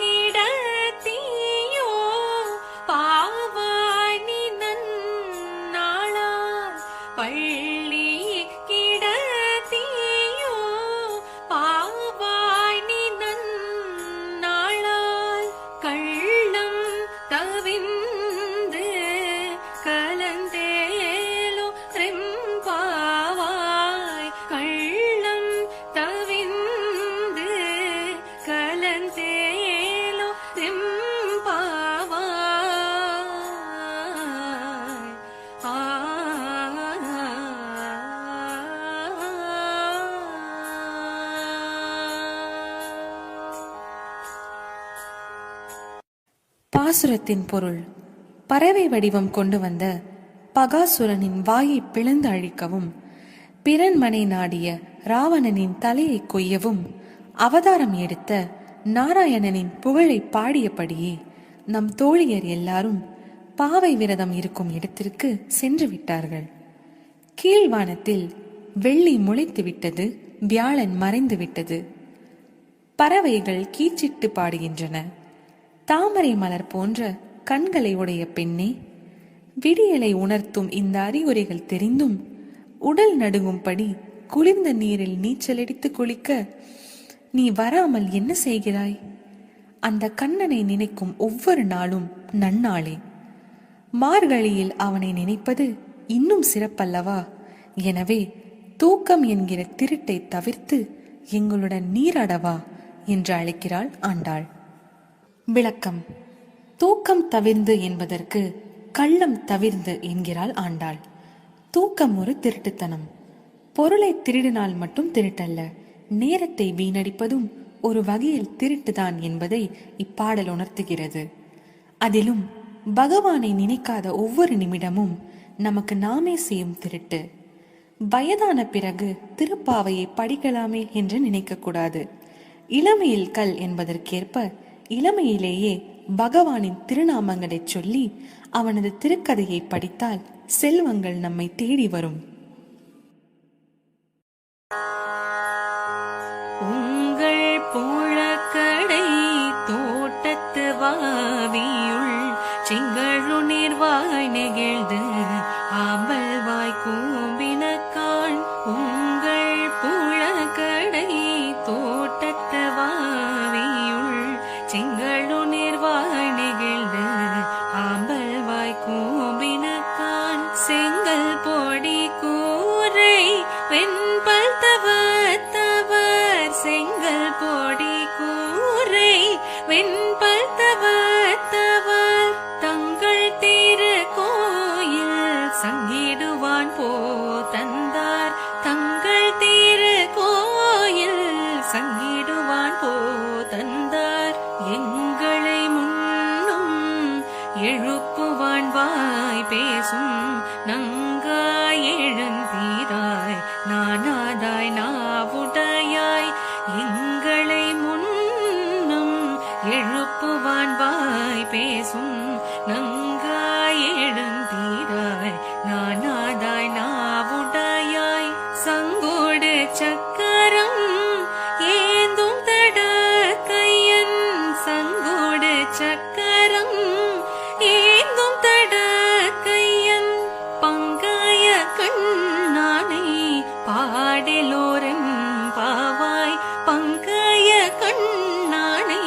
கிடத்தியோ பாவாணி நன்னாளால், பள்ளி கிடத்தியோ பாவாணி நன்னாளால், கள்ளம் தவிந்து கலந்தேலோ ரெம்பாவாய், கள்ளம் தவிந்து கலந்தேலோ ரெம்பாவாய். பாசுரத்தின் பொருள்: பறவை வடிவம் கொண்டு வந்த பகாசுரனின் வாயை பிளந்து அழிக்கவும், பிறன்மனை நாடிய ராவணனின் தலையை கொய்யவும் அவதாரம் எடுத்த நாராயணனின் புகழை பாடியபடியே நம் தோழியர் எல்லாரும் பாவை விரதம் இருக்கும் இடத்திற்கு சென்று விட்டார்கள். கீழ்வானத்தில் வெள்ளி முளைத்து விட்டது, வியாழன் மறைந்து விட்டது. பறவைகள் கீச்சிட்டு பாடுகின்றன. தாமரை மலர் போன்ற கண்களை உடைய பெண்ணே, விடியலை உணர்த்தும் இந்த அறிகுறிகள் தெரிந்தும் உடல் நடுங்கும்படி குளிர்ந்த நீரில் நீச்சலடித்து குளிக்க நீ வராமல் என்ன செய்கிறாய்? அந்த கண்ணனை நினைக்கும் ஒவ்வொரு நாளும் நன்னாளே. மார்கழியில் அவனை நினைப்பது இன்னும் சிறப்பல்லவா? எனவே தூக்கம் என்கிற திருட்டை தவிர்த்து எங்களுடன் நீராடவா என்று அழைக்கிறாள் ஆண்டாள். விளக்கம்: தூக்கம் தவிர்ந்து என்பதற்கு கள்ளம் தவிர்ந்து என்கிறாள் ஆண்டாள். தூக்கம் ஒரு திருட்டுத்தனம். பொருளை திருடினால் மட்டும் திருட்டல்ல, நேரத்தை வீணடிப்பதும் ஒரு வகையில் திருட்டுதான் என்பதை இப்பாடல் உணர்த்துகிறது. அதிலும் பகவானை நினைக்காத ஒவ்வொரு நிமிடமும் நமக்கு நாமே செய்யும் திருட்டு. வயதான பிறகு திருப்பாவையை படிக்கலாமே என்று நினைக்கக்கூடாது. இளமையில் கல் என்பதற்கேற்ப இளமையிலேயே பகவானின் திருநாமங்களை சொல்லி அவனது திருக்கதையை படித்தால் செல்வங்கள் நம்மை தேடி வரும். உங்கள் புழக்கடை தோட்டத்து வாவியுள் செங்கழு நீர்வாய் நெகிழ்ந்து ஆம்பல் வாய் கூம்பினக்கான். உங்கள் புழக்கடை தோட்டத்து வாவியுள் செங்கழு நீர்வாய் நெகிழ்ந்து ஆம்பல் வாய் கூம்பினக்கான். செங்கல் பொடி கூரை வெண்பல் தவத்தவர் செங்கல் பொடி கூரை வெண்பல் தவத்தவர் தங்கள் திரு கோயில் சங்கிடுவான் போ தந்தார். தங்கள் திரு கோயில் சங்கிடுவான் போ தந்தார். எங்களை முன்னும் எழுப்புவான் வாய் பேசும் நங்காய் எழுந்தீராய் நானாதாய் நாவுடையாய். எங்களை முன்னும் எழுப்புவான் வாய் பேசும் நங்காய் எழுந்தீராய் நானாதாய் நாவுடையாய். சங்கோடு சக்கரம் ஏந்தும் தட கையன் சங்கோடு சக்கரம் ஏந்தும் தட கையன். பங்காய கண்ணானை பாடலோரன் பாவாய் பங்காய கண்ணானை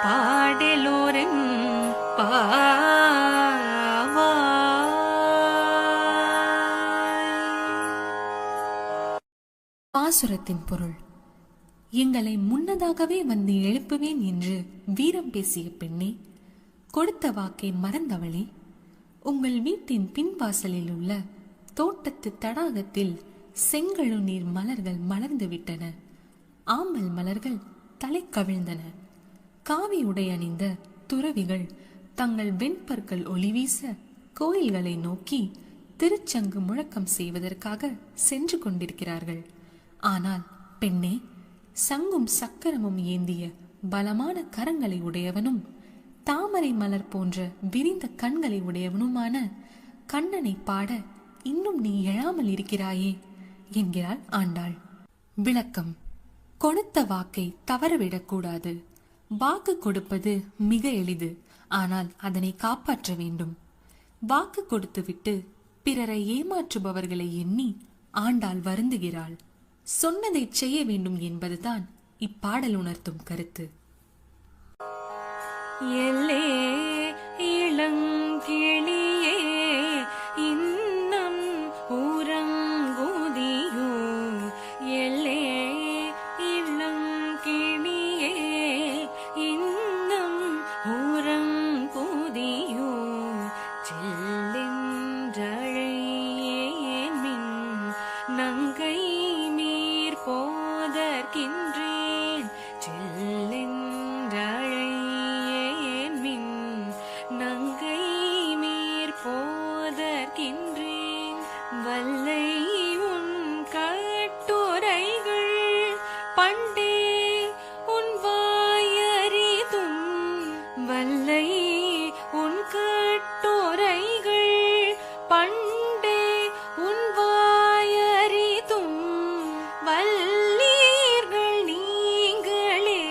பாடலோரன் பாவாய். பாசுரத்தின் பொருள்: எங்களை முன்னதாகவே வந்து எழுப்புவேன் என்று வீரம் பேசிய பெண்ணே, கொடுத்த வாக்கை மறந்தவளே, உங்கள் வீட்டின் பின்வாசலில் உள்ள தோட்டத்து தடாகத்தில் செங்கழு நீர் மலர்கள் மலர்ந்து விட்டன. ஆம்பல் மலர்கள் தலை கவிழ்ந்தன. காவி உடை அணிந்த துறவிகள் தங்கள் வெண்பற்கள் ஒளிவீச கோயில்களை நோக்கி திருச்சங்கு முழக்கம் செய்வதற்காக சென்று கொண்டிருக்கிறார்கள். ஆனால் பெண்ணே, சங்கும் சக்கரமும் ஏந்திய பலமான கரங்களை உடையவனும் தாமரை மலர் போன்ற விரிந்த கண்களை உடையவனுமான கண்ணனை பாட இன்னும் நீ எழாமல் இருக்கிறாயே என்கிறாள் ஆண்டாள். விளக்கம்: கொடுத்த வாக்கை தவறவிடக்கூடாது. வாக்கு கொடுப்பது மிக எளிது, ஆனால் அதனை காப்பாற்ற வேண்டும். வாக்கு கொடுத்துவிட்டு பிறரை ஏமாற்றுபவர்களை எண்ணி ஆண்டாள் வருந்துகிறாள். சொன்னதை செய்ய வேண்டும் என்பதுதான் இப்பாடல் உணர்த்தும் கருத்து. எல்லே இளங்கிளியே இன்னம் ஊரங்குதியோ. எல்லே இளங்கிளியே இன்னம் ஊரங்குதியோ. செல்லென்றழையேன் மின் நங்கை நீர் போதற்கின்றேன். செல்லென்றழையேன் மின் நங்கை நீர் போதற்கின்றேன். வல்லை உன் கட்டுரைகள் பண்டே உன் வாயறிதும். வல்லை உன் கட்டுரைகள் பண்டே உன் வாயறிதும். வல்லீர்கள் நீங்களே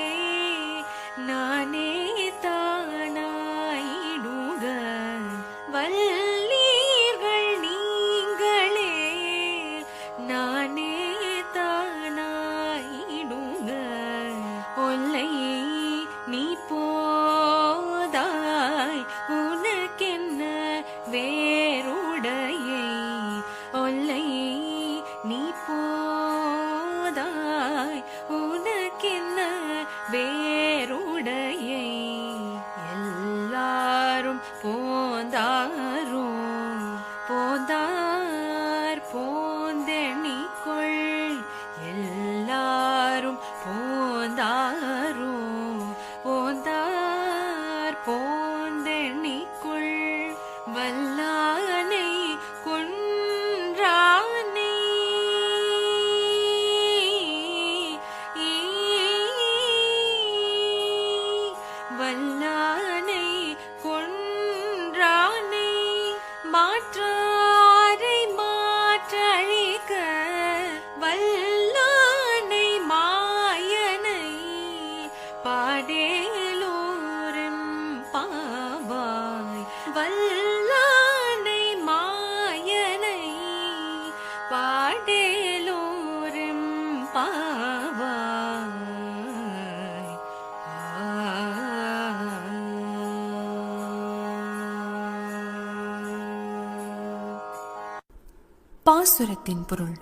பாசுரத்தின் பொருள்.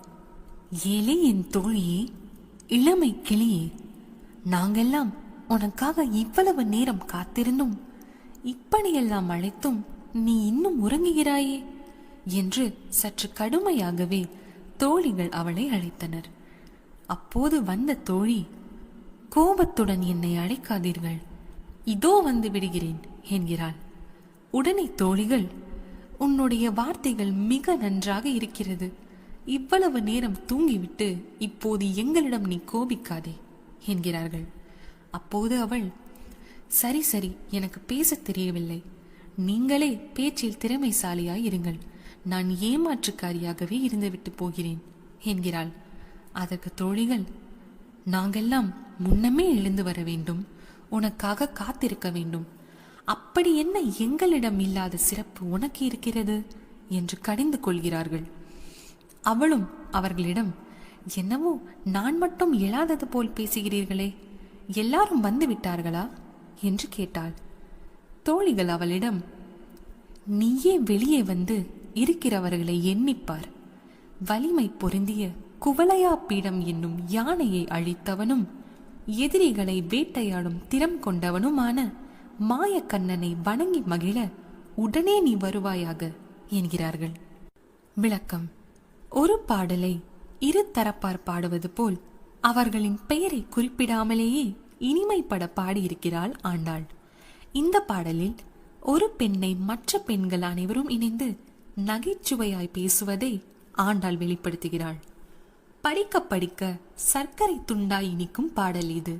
ஏலே என் தோழியே, இளமை கிளியே, நாங்கெல்லாம் உனக்காக இவ்வளவு நேரம் காத்திருந்தும் இப்படியெல்லாம் அழைத்தும் நீ இன்னும் உறங்குகிறாயே என்று சற்று கடுமையாகவே தோழிகள் அவளை அழைத்தனர். அப்போது வந்த தோழி, கோபத்துடன் என்னை அழைக்காதீர்கள், இதோ வந்து விடுகிறேன் என்கிறாள். உடனே தோழிகள், உன்னுடைய வார்த்தைகள் மிக நன்றாக இருக்கிறது, இவ்வளவு நேரம் தூங்கிவிட்டு இப்போது எங்களிடம் நீ கோபிக்காதே என்கிறார்கள். அப்போது அவள், சரி சரி, எனக்கு பேச தெரியவில்லை, நீங்களே பேச்சில் திறமைசாலியாய் இருங்கள், நான் ஏமாற்றுக்காரியாகவே இருந்துவிட்டு போகிறேன் என்கிறாள். அதற்கு தோழிகள், நாங்கெல்லாம் முன்னமே எழுந்து வர வேண்டும், உனக்காக காத்திருக்க வேண்டும், அப்படி என்ன எங்களிடம் இல்லாத சிறப்பு உனக்கு இருக்கிறது என்று கடிந்து கொள்கிறார்கள். அவளும் அவர்களிடம், என்னவோ நான் மட்டும் எழாதது போல் பேசுகிறீர்களே, எல்லாரும் வந்து விட்டார்களா என்று கேட்டாள். தோழிகள் அவளிடம், நீயே வெளியே வந்து இருக்கிறவர்களை எண்ணிப்பார், வலிமை பொருந்திய குவலையா பீடம் என்னும் யானையை அழித்தவனும் எதிரிகளை வேட்டையாடும் திறம் கொண்டவனுமான மாயக்கண்ணனை வணங்கி மகிழ உடனே நீ வருவாயாக என்கிறார்கள். விளக்கம். ஒரு பாடலை இரு தரப்பார் பாடுவது போல் அவர்களின் பெயரை குறிப்பிடாமலேயே இனிமைப்பட பாடியிருக்கிறாள் ஆண்டாள். இந்த பாடலில் ஒரு பெண்ணை மற்ற பெண்கள் அனைவரும் இணைந்து நகைச்சுவையாய் பேசுவதை ஆண்டாள் வெளிப்படுத்துகிறாள். படிக்க படிக்க சர்க்கரை துண்டாய் இனிக்கும் பாடல் இது.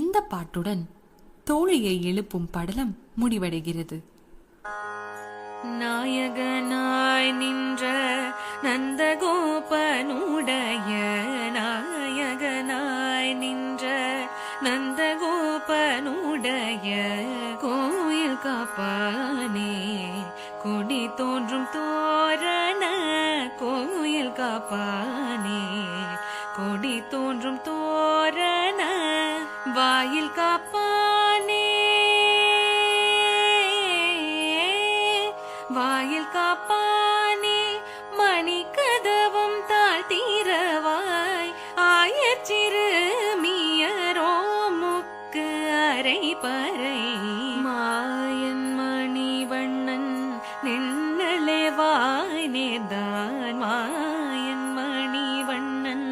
இந்த பாட்டுடன் தோழியை எழுப்பும் படலம் முடிவடைகிறது. நாயகனாய் நின்ற நந்தகோபனுடைய, நாயகனாய் நின்ற நந்தகோபனுடைய கோயில் காப்பானே, கொடி தோன்றும் தோரண கோயில் காப்பானே, கொடி தோன்றும் தோரண வாயில் காப்பானே, வாயில் காப்பானே, மணி கதவம் தாழ்த்திரவாய், ஆயச்சிறு மீயரோ முக்கு அரை பறை, மாயன் மணிவண்ணன் நின்னலேவாய் நேர்தான், மாயன் மணிவண்ணன்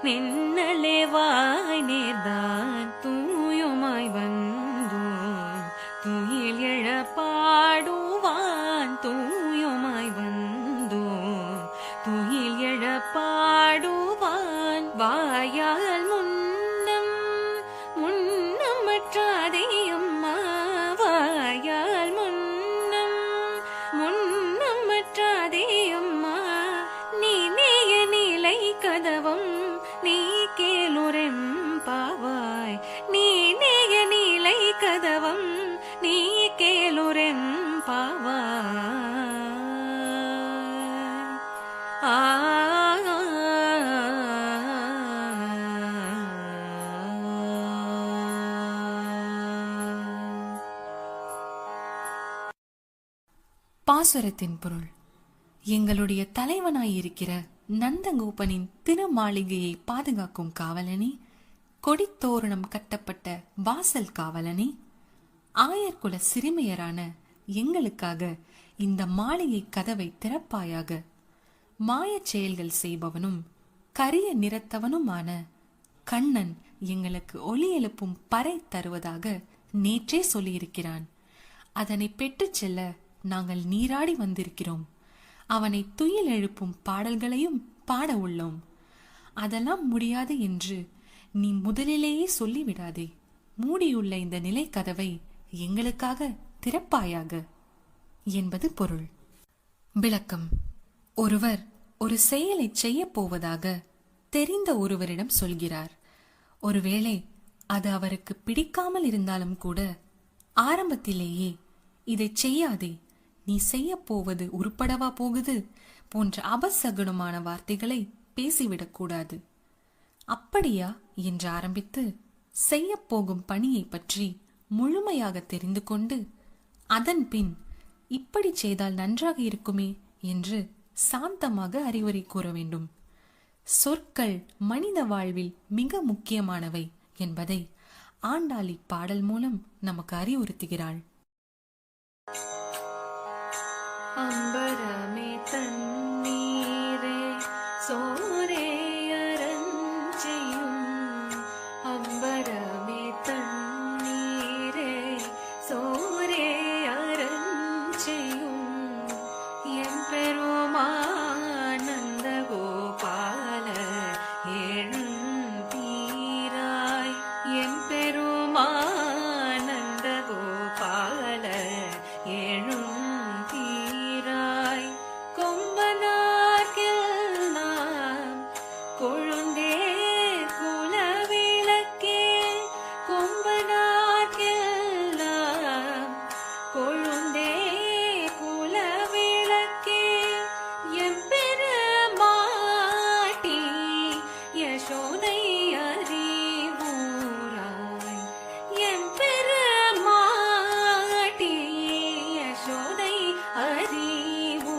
நின்னலேவாய் நேர்தான், தூயுமாய் வந்தோம் துயில் எழ பாடுவான், தூயுமாய் வந்தோம் துயில் எழ பாடுவான், வாயால் முன்னம் முன்னம் மற்றாதே அம்மா, வாயால் முன்னம் முன்னம் மற்றாதே அம்மா, நீ நேய நிலை கதவம் நீ கேளுரெம் பாவாய், நீ நேய நிலை கதவம் நீ கேளுரெம் பாவாய். பாசுரத்தின் பொருள். எங்களுடைய தலைவனாயிருக்கிற நந்தகோபனின் திருமாளிகையை பாதுகாக்கும் காவலனே, கொடித்தோரணம் கட்டப்பட்ட வாசல் காவலனே, ஆயர்குல சிறுமியரான எங்களுக்காக இந்த மாளிகை கதவை திறப்பாயாக. மாயச் செயல்கள் செய்பவனும் கரிய நிறத்தவனுமான கண்ணன் எங்களுக்கு ஒளி எழுப்பும் பறை தருவதாக நேற்றே சொல்லியிருக்கிறான். அதனை பெற்றுச் செல்ல நாங்கள் நீராடி வந்திருக்கிறோம். அவனை துயில் எழுப்பும் பாடல்களையும் பாட உள்ளோம். அதெல்லாம் முடியாது என்று நீ முதலிலேயே சொல்லிவிடாதே. மூடியுள்ள இந்த நிலை கதவை எங்களுக்காக திறப்பாயாக என்பது பொருள். விளக்கம். ஒருவர் ஒரு செயலை செய்ய போவதாக தெரிந்த ஒருவரிடம் சொல்கிறார். ஒருவேளை அது அவருக்கு பிடிக்காமல் இருந்தாலும் கூட ஆரம்பத்திலேயே இதை செய்யாதே, நீ செய்ய போவது உருப்படவா போகுது போன்ற அபசகுனமான வார்த்தைகளை பேசிவிடக்கூடாது. அப்படியா என்று ஆரம்பித்து செய்ய போகும் பணியை பற்றி முழுமையாக தெரிந்து கொண்டு அதன் பின் இப்படி செய்தால் நன்றாக இருக்குமே என்று சாந்தமாக அறிவுரை கூற வேண்டும். சொற்கள் மனித வாழ்வில் மிக முக்கியமானவை என்பதை ஆண்டாள் இப்பாடல் மூலம் நமக்கு அறிவுறுத்துகிறாள். அம்பரமே தண்ணீரே சோரே அரஞ்செய்யும், அம்பரமே தண்ணீரே சோரே அரஞ்செய்யும், எம்பெருமானந்த கோபால எழுந்தீராய், எம்பெருமானந்த கோபால எழுந்தீராய், கொம்பனார்க்கெல்லாம் கொழுந்தே குலவிளக்கே, கொம்பனார்க்கெல்லாம் கொழுந்தே குலவிளக்கே, எம்பெருமாட்டி யசோதை அறிவூராய், எம்பெருமாட்டி யசோதை அறிவூராய்,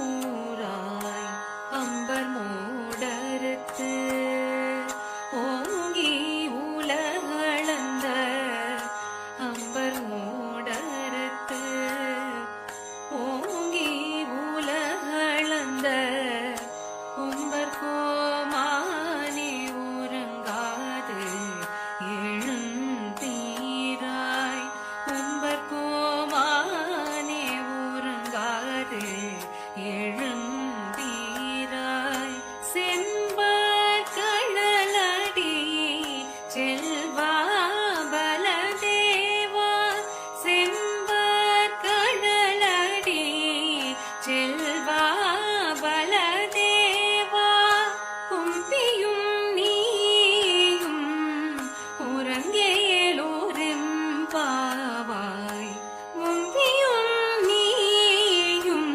அம்பர் மூடறுத்து ஓங்கி உலகளந்த, அம்பர் மூடறுத்து ஓங்கி உலகளந்த, உம்பர் கோமானே உறங்காது எழுந்தீராய், உம்பர் கோமானே உறங்காது எழுந்தீராய், செம்பர் கடலடி செல்வா பலதேவா, செம்பர் கடலடி செல்வா பலதேவா, உம்பியும் நீயும் உறங்கேலோரெம்பாவாய், உம்பியும் நீயும்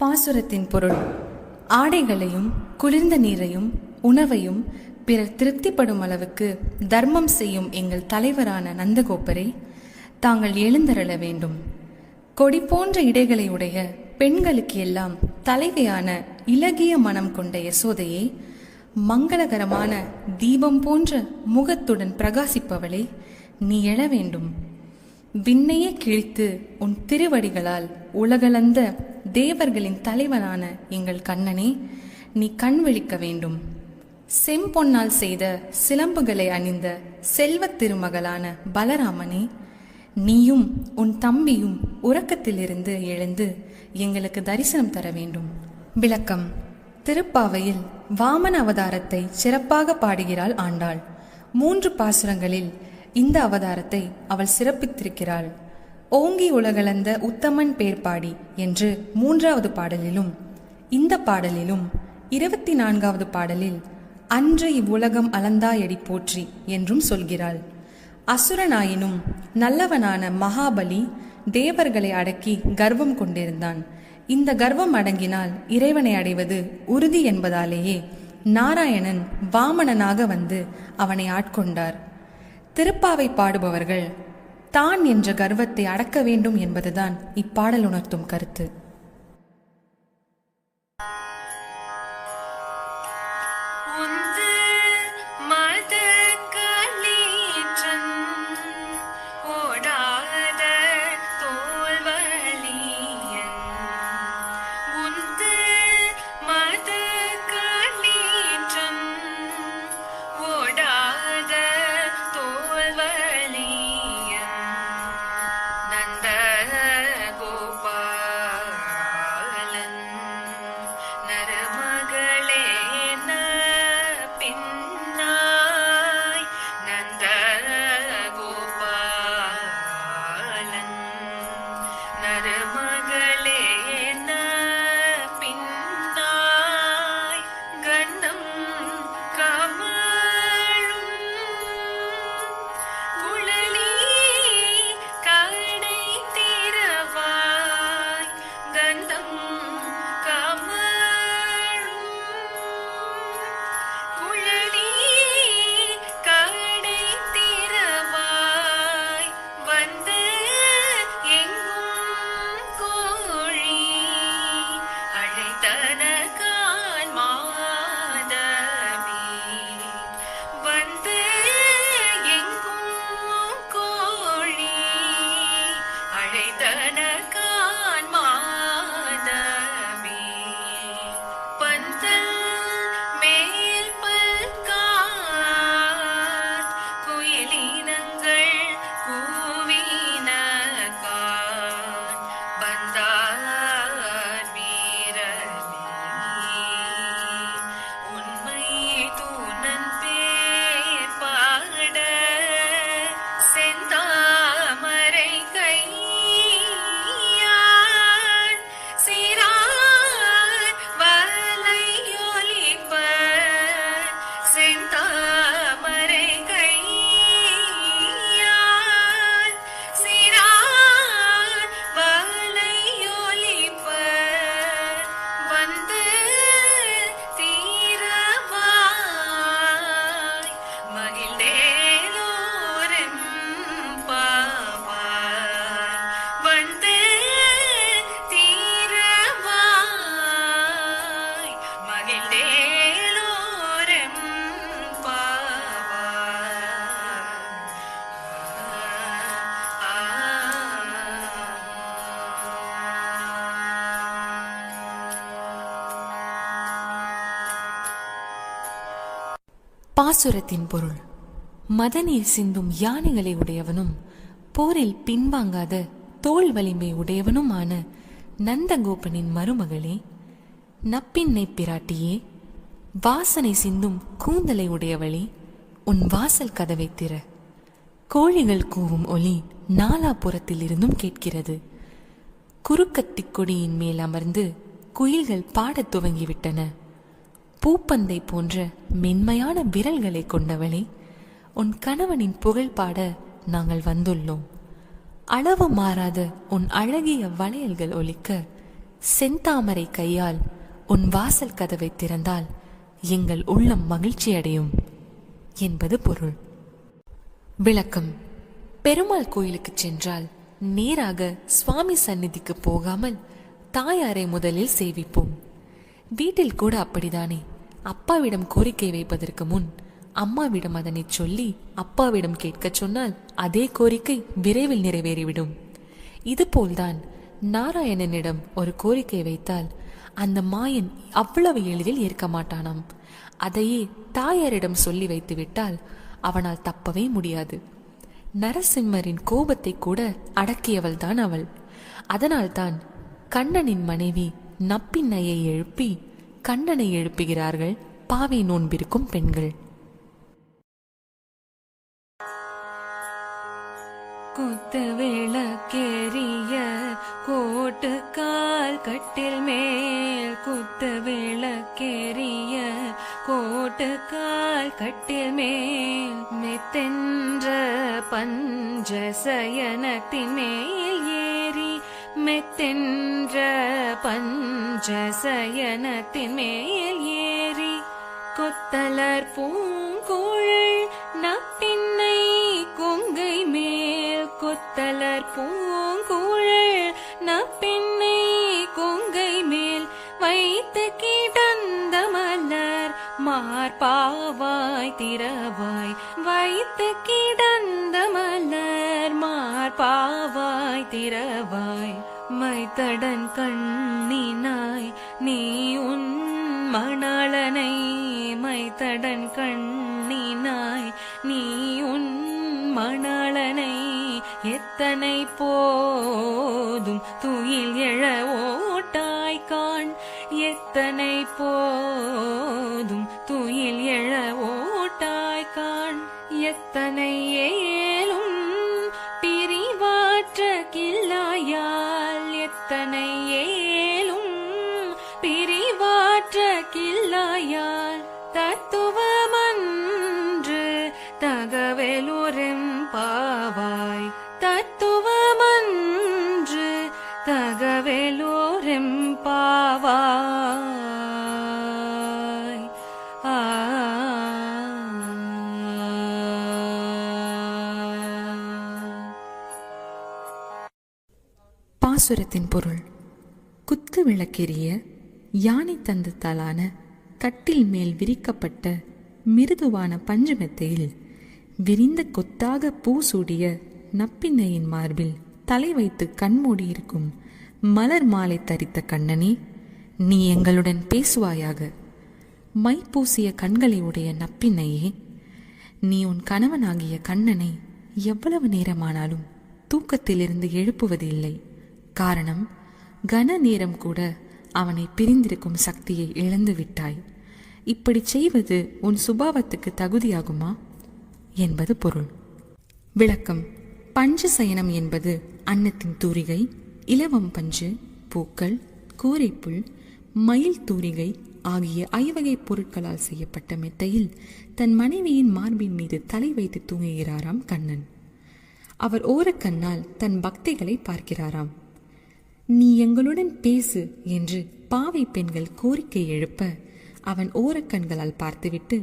பாசுரத்தின் பொருள்: ஆடைகளையும் குளிர்ந்த நீரையும் உணவையும் பிறர் திருப்திப்படும் அளவுக்கு தர்மம் செய்யும் எங்கள் தலைவரான நந்தகோபரே, தாங்கள் எழுந்தருள வேண்டும். கொடி போன்ற இடைகளை உடைய பெண்களுக்கு எல்லாம் தலைவியான இலகிய மனம் கொண்ட யசோதையே, மங்களகரமான தீபம் போன்ற முகத்துடன் பிரகாசிப்பவளே, நீ எழ வேண்டும். விண்ணையே கிழித்து உன் திருவடிகளால் உலகளந்த தேவர்களின் தலைவனான எங்கள் கண்ணனே, நீ கண் விழிக்க வேண்டும். செம்பொன்னால் செய்த சிலம்புகளை அணிந்த செல்வத் திருமகளான பலராமனே, நீயும் உன் தம்பியும் உறக்கத்திலிருந்து எழுந்து எங்களுக்கு தரிசனம் தர வேண்டும். விளக்கம்: திருப்பாவையில் வாமன அவதாரத்தை சிறப்பாக பாடுகிறாள் ஆண்டாள். 3 பாசுரங்களில் இந்த அவதாரத்தை அவள் சிறப்பித்திருக்கிறாள். ஓங்கி உலகளந்த உத்தமன் பேர்பாடி என்று 3வது பாடலிலும், இந்த பாடலிலும் 24வது பாடலில் அன்று இவ்வுலகம் அளந்தாயடி போற்றி என்றும் சொல்கிறாள். அசுரனாயினும் நல்லவனான மகாபலி தேவர்களை அடக்கி கர்வம் கொண்டிருந்தான். இந்த கர்வம் அடங்கினால் இறைவனை அடைவது உறுதி என்பதாலேயே நாராயணன் வாமனனாக வந்து அவனை ஆட்கொண்டார். திருப்பாவை பாடுபவர்கள் தான் என்ற கர்வத்தை அடக்க வேண்டும் என்பதுதான் இப்பாடல் உணர்த்தும் கருத்து. கோபால அழைத்தனகால் மாதவி வந்து எங்கும் கோழி அழைத்தனகான் மாதவி பந்தல் மேல் பல்காத் குயிலினங்கள் கூவின கான் வந்தார் வீரனே உண்மை தூணன் பேர் பாட செந்தாமரை கையான் சிறார் வலையொலிப்ப செந்தாமரை கையான் சிறார் வலையொலிப்ப வந்து தீரவாய் மகிழ்ந்தேலோரும் பாவாய் வந்து தீரவாய் மகிழ்ந்தேலோரும் பாசுரத்தின் பொருள். மதநீர் சிந்தும் யானைகளை உடையவனும் போரில் பின்வாங்காத தோள் வலிமை உடையவனுமான நந்தகோபனின் மருமகளே, நப்பின்னை பிராட்டியே, வாசனை சிந்தும் கூந்தலை உடையவளே, உன் வாசல் கதவை திற. கோழிகள் கூவும் ஒலி நாலாபுறத்தில் இருந்தும் கேட்கிறது. குறுக்கத்திக் கொடியின் மேல் அமர்ந்து குயில்கள் பாடத் துவங்கிவிட்டன. பூப்பந்தை போன்ற மென்மையான விரல்களை கொண்டவளே, உன் கணவனின் புகழ் பாட நாங்கள் வந்துள்ளோம். அளவு மாறாத உன் அழகிய வளையல்கள் ஒலிக்க செந்தாமரை கையால் உன் வாசல் கதவை திறந்தால் எங்கள் உள்ளம் மகிழ்ச்சி அடையும் என்பது பொருள். விளக்கம். பெருமாள் கோயிலுக்கு சென்றால் நேராக சுவாமி சந்நிதிக்கு போகாமல் தாயாரை முதலில் சேவிப்போம். வீட்டில் கூட அப்படித்தானே. அப்பாவிடம் கோரிக்கை வைப்பதற்கு முன் அம்மாவிடம் அதனை சொல்லி அப்பாவிடம் கேட்க சொன்னால் அதே கோரிக்கை விரைவில் நிறைவேறிவிடும். இதுபோல்தான் நாராயணனிடம் ஒரு கோரிக்கை வைத்தால் அந்த மாயன் அவ்வளவு எளிதில் ஏற்க மாட்டானாம். அதையே தாயாரிடம் சொல்லி வைத்துவிட்டால் அவனால் தப்பவே முடியாது. நரசிம்மரின் கோபத்தை கூட அடக்கியவள்தான் அவள். அதனால்தான் கண்ணனின் மனைவி நப்பின்னையை எழுப்பி கண்ணனை எழுப்புகிறார்கள் பாவை நோன்பிருக்கும் பெண்கள். குத்து விளக்கேறிய கோட்டுக்கால் கட்டில் மேல் குத்து விளக்கேறிய கோட்டுக்கால் கட்டில் மேல் மெத்தென்ற பஞ்சசயனத்தின் மேல் ஏறி மெத்தென்ற பஞ்சசயனத்தின் மேல் ஏறி கொத்தலர் பூங்குழல் நப்பின்னை கொங்கை மேல் கொத்தலர் பூங்குழல் நப்பின்னை கொங்கை மேல் வைத்து கிடந்த மலர் மார்பாவாய் திரவாய் வைத்து கிடந்த மலர் மார்பாவாய் திரவாய் மைத்தடன் கண்ணினாய் நீ உன் மணாளனை மைத்தடன் கண்ணினாய் நீ உன் மணாளனை எத்தனை போதும் துயில் எழ ஓட்டாய்கான் எத்தனை போதும் துயில் எழ ஓட்டாய்கான் எத்தனை ஏலும் பிரிவாற்ற கில்லாயால் எத்தனை ஏலும் பிரிவாற்ற கில்லாயால் தத்துவமன்று தகவலுறும் பாவாய் தத்துவமன்று தகவலுறும் பாவாய். பாசுரத்தின் பொருள். குத்து விளக்கெரிய யானை தந்தத்தாலான கட்டில் மேல் விரிக்கப்பட்ட மிருதுவான பஞ்சு மெத்தையில் விரிந்த கொத்தாக பூ சூடிய நப்பின்னையின் மார்பில் தலை வைத்து கண்மூடியிருக்கும் மலர் மாலை தரித்த கண்ணனே, நீ எங்களுடன் பேசுவாயாக. மை பூசிய கண்களை உடைய நப்பின்னையே, நீ உன் கணவனாகிய கண்ணனை எவ்வளவு நேரமானாலும் தூக்கத்திலிருந்து எழுப்புவது இல்லை. காரணம், கன நேரம் கூட அவனை பிரிந்திருக்கும் சக்தியை இழந்து விட்டாய். இப்படி செய்வது உன் சுபாவத்துக்கு தகுதியாகுமா என்பது பொருள். விளக்கம்: பஞ்சு சயனம் என்பது அன்னத்தின் தூரிகை, இலவம் பஞ்சு, பூக்கள், கூரைப்புல், மயில் தூரிகை ஆகிய ஐவகை பொருட்களால் செய்யப்பட்ட மெத்தையில் தன் மனைவியின் மார்பின் மீது தலை வைத்து தூங்குகிறாராம் கண்ணன். அவர் ஓரக்கண்ணால் தன் பக்திகளை பார்க்கிறாராம். நீ எங்களுடன் பேசு என்று பாவை பெண்கள் கோரிக்கை எழுப்ப அவன் ஓரக்கண்களால் பார்த்துவிட்டு,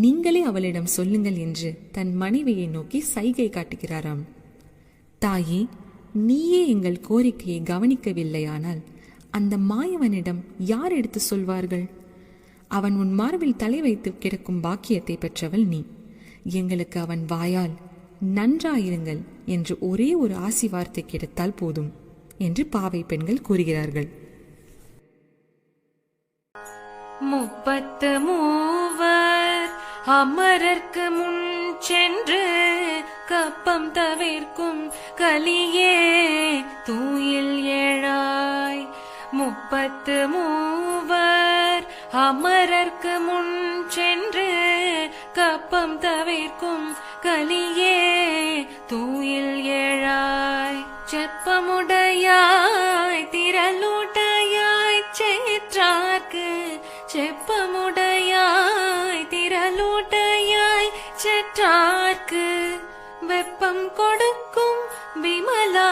நீங்களே அவளிடம் சொல்லுங்கள் என்று தன் மனைவியை நோக்கி சைகை காட்டுகிறாராம். தாயே, நீயே எங்கள் கோரிக்கையை கவனிக்கவில்லையானால் அந்த மாயவனிடம் யார் எடுத்து சொல்வார்கள்? அவன் உன் மார்பில் தலை வைத்து கிடக்கும் பாக்கியத்தை பெற்றவள் நீ. எங்களுக்கு அவன் வாயால் நன்றாயிருங்கள் என்று ஒரே ஒரு ஆசி வார்த்தை கிடைத்தால் போதும் என்று பாவை பெண்கள் கூறுகிறார்கள். 33 அமரர்க்கு முன் சென்று கப்பம் தவிர்க்கும் கலியே தூயில் ஏழாய். 33 அமரர்க்கு முன் சென்று கப்பம் தவிர்க்கும் கலியே தூயில் ஏழாய். செப்பமுடையாய் திரளூட்டையாய் சேற்றார்க்கு, செப்பமுடையாய் திரளூட்டையாய் சேற்றார்க்கு, வெப்பம் கொடுக்கும் விமலா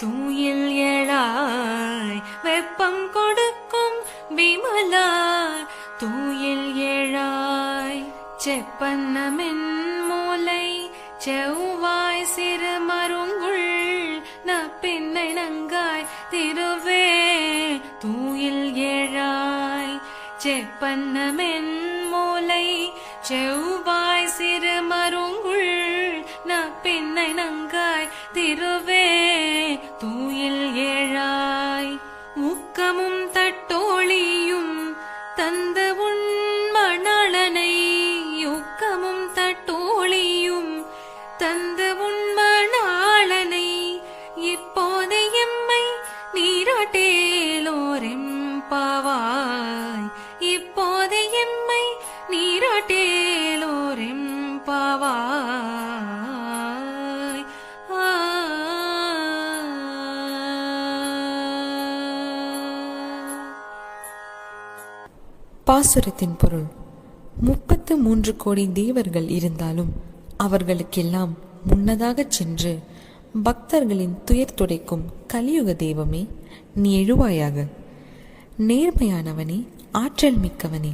தூயில் ஏழாய். வெப்பம் கொடுக்கும் விமலா தூயில் ஏழாய். செப்பன்னமென் மூலை செவ்வாய் சிறு மருங்குள் நப்பின்னை நங்காய் திருவே தூயில் ஏழாய். செப்பன்னமென் மூலை செவ்வாய் சிறு மருங்குள் நப்பின்னை நங்காய் திருவே தூயில் ஏழாய். ஊக்கமும் தட்டோழியும் தந்து உன் மணாளனை, ஊக்கமும் தட்டோழியும் தந்து உன் மணாளனை, இப்போது எம்மை நீராட்டேலோரெம்பாவாய். இப்போது எம்மை நீராட்டேலோரெம்பாவாய். பாசுரத்தின் பொருள்: 33 கோடி தேவர்கள் இருந்தாலும் அவர்களுக்கெல்லாம் முன்னதாக சென்று பக்தர்களின் துயர் துடைக்கும் கலியுக தெய்வமே, நீ எழுவாயாக. நேர்மையானவனே, ஆற்றல் மிக்கவனே,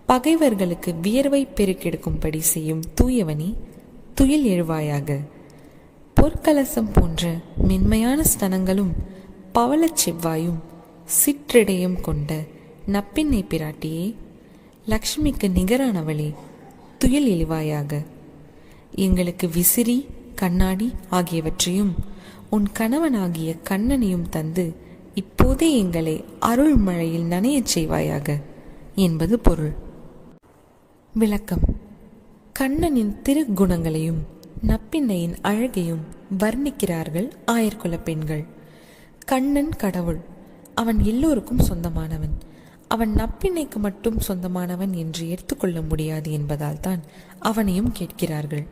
பகைவர்களுக்கு வியர்வை பெருக்கெடுக்கும்படி செய்யும் தூயவனே, துயில் எழுவாயாக. பொற்கலசம் போன்ற மென்மையான ஸ்தனங்களும் பவளச் செவ்வாயும் சிற்றிடையும் கொண்ட நப்பின்னை பிராட்டியே, லக்ஷ்மிக்கு நிகரானவளே, துயில் எழுவாயாக. எங்களுக்கு விசிறி, கண்ணாடி ஆகியவற்றையும் உன் கணவனாகிய கண்ணனையும் தந்து இப்போதே எங்களை அருள் மழையில் நனையச் செய்வாயாக என்பது பொருள். விளக்கம்: கண்ணனின் திருக்குணங்களையும் நப்பின்னையின் அழகையும் வர்ணிக்கிறார்கள் ஆயர்குல பெண்கள். கண்ணன் கடவுள், அவன் எல்லோருக்கும் சொந்தமானவன். அவன் நப்பின்னைக்கு மட்டும் சொந்தமானவன் என்று எடுத்துக்கொள்ள முடியாது என்பதால் தான் அவனையும் கேட்கிறார்கள்.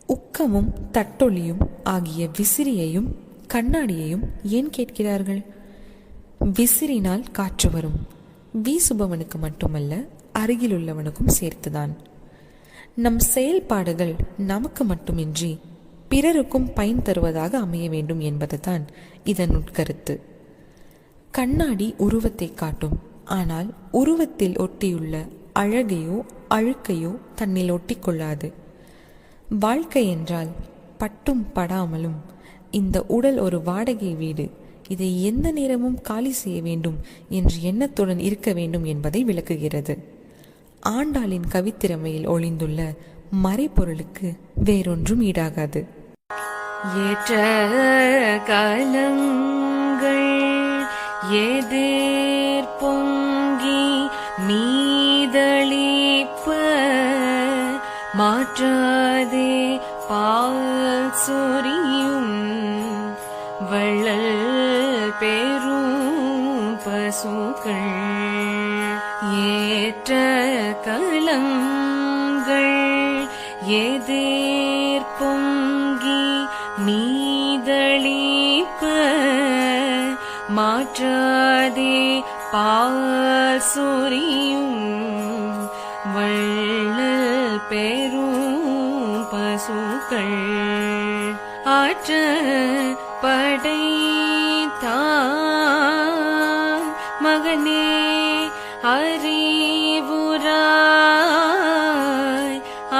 உக்கமும் தட்டொலியும் ஆகிய விசிறியையும் கண்ணாடியையும் ஏன் கேட்கிறார்கள்? விசிறினால் காற்று வரும். வீசுபவனுக்கு மட்டுமல்ல, அருகிலுள்ளவனுக்கும் சேர்த்துதான். நம் செயல்பாடுகள் நமக்கு மட்டுமின்றி பிறருக்கும் பயன் தருவதாக அமைய வேண்டும் என்பதுதான் இதன் உட்கருத்து. கண்ணாடி உருவத்தை காட்டும், ஆனால் உருவத்தில் ஒட்டியுள்ள அழகையோ அழுக்கையோ தன்னில் ஒட்டிக்கொள்ளாது. வாழ்க்கை என்றால் பட்டும் படாமலும் இந்த உடல் ஒரு வாடகை வீடு இதை எந்த நேரமும் காலி செய்ய வேண்டும் என்ற எண்ணத்துடன் இருக்க வேண்டும் என்பதை விளக்குகிறது. ஆண்டாளின் கவித்திறமையில் ஒளிந்துள்ள மறைபொருளுக்கு வேறொன்றும் ஈடாகாது. ஏற்ற கலங்கள் எதிர் பொங்கி மீதளிப்ப மாற்றாதே பால் சொரியும் வள்ளல் பெரும் பசுக்கள். ஏற்ற கலங்கள் எதிர் பொங்கி மீதளிப்ப மாற்றாதே பால் சொரியும் வள்ளல் பெரும் பசுக்கள். ஆற்ற படைத்தான் மகனே அறிவுராய்.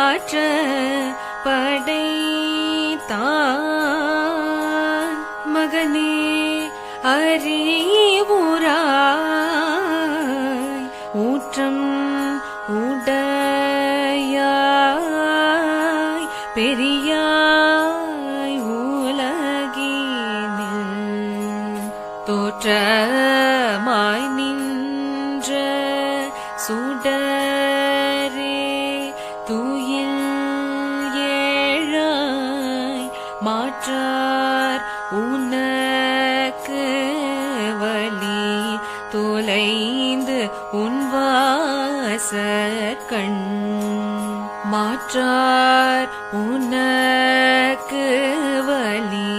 ஆற்ற படைத்தான் மகனே அறிவுராய். ஊற்றம் உடையாய் பெரியாய் உலகினில் தோற்றமாய் நின்ற சுடரே துயில் ஏழாய் மாற்றார் உனக்கு வலி தொலைந்து உன்வாசற்கண். மாற்றார் உனக்கு வலி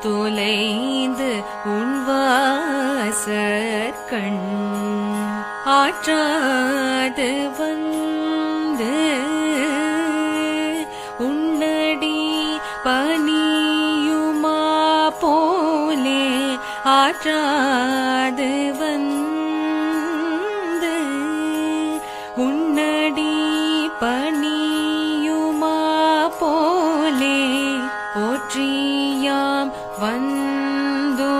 தொலைந்து உன்வாசற்கண். ஆற்றாது வந்து உன்னடி பணியுமா போலே. ஆற்றாது வந்து உன்னடி பணியுமா போலே. போற்றியாம் வந்தோம்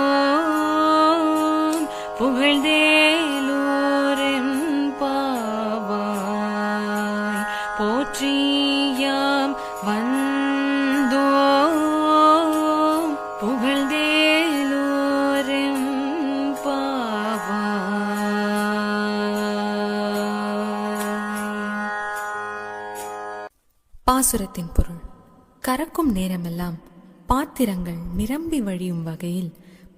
புகழ்ந்தேலோரெம் பாவாய். போற்றியாம் வந்தோம் புகழ்ந்தேலோரெம் பாவாய். பாசுரத்தின் பொருள். கறக்கும் நேரமெல்லாம் பாத்திரங்கள் நிரம்பி வழியும் வகையில்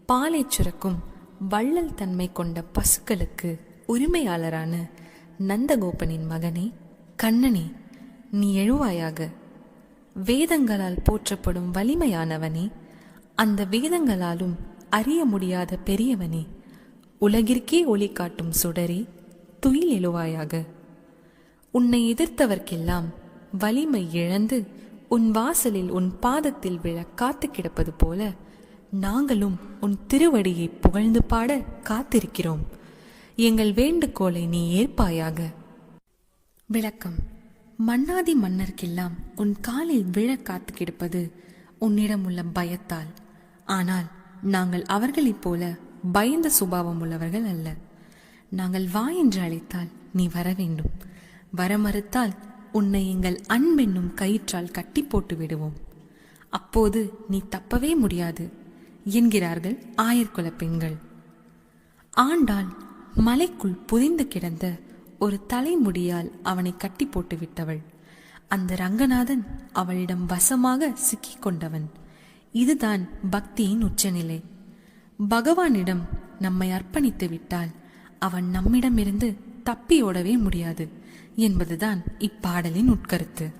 பாலை சுரக்கும் வள்ளல் தன்மை கொண்ட பசுக்களுக்கு உரிமையாளரான நந்தகோபனின் மகனே, கண்ணனே, நீ எழுவாயாக. வேதங்களால் போற்றப்படும் வலிமையானவனே, அந்த வேதங்களாலும் அறிய முடியாத பெரியவனே, உலகிற்கே ஒளி காட்டும் சுடரே, துயில் எழுவாயாக. உன்னை எதிர்த்தவர்க்கெல்லாம் வலிமை இழந்து உன் வாசலில் உன் பாதத்தில் விழ காத்து கிடப்பது போல நாங்களும் உன் திருவடியை புகழ்ந்து பாட காத்திருக்கிறோம். எங்கள் வேண்டுகோளை நீ ஏற்பாயாக. விளக்கம். மன்னாதி மன்னர்க்கெல்லாம் உன் காலில் விழ காத்து கிடப்பது உன்னிடமுள்ள பயத்தால். ஆனால் நாங்கள் அவர்களைப் போல பயந்த சுபாவம் உள்ளவர்கள் அல்ல. நாங்கள் வா என்று அழைத்தால் நீ வர வேண்டும். வர மறுத்தால் உன்னை எங்கள் அன்பென்னும் கயிற்றால் கட்டி போட்டு விடுவோம். அப்போது நீ தப்பவே முடியாது என்கிறார்கள் ஆயர்குல பெண்கள். ஆண்டாள் மலைக்குள் புதைந்து கிடந்த ஒரு தலைமுடியால் அவனை கட்டி போட்டு விட்டவள். அந்த ரங்கநாதன் அவளிடம் வசமாக சிக்கிக் கொண்டவன். இதுதான் பக்தியின் உச்சநிலை. பகவானிடம் நம்மை அர்ப்பணித்து விட்டால் அவன் நம்மிடமிருந்து தப்பியோடவே முடியாது என்பதுதான் இப்பாடலின் உட்கருத்து.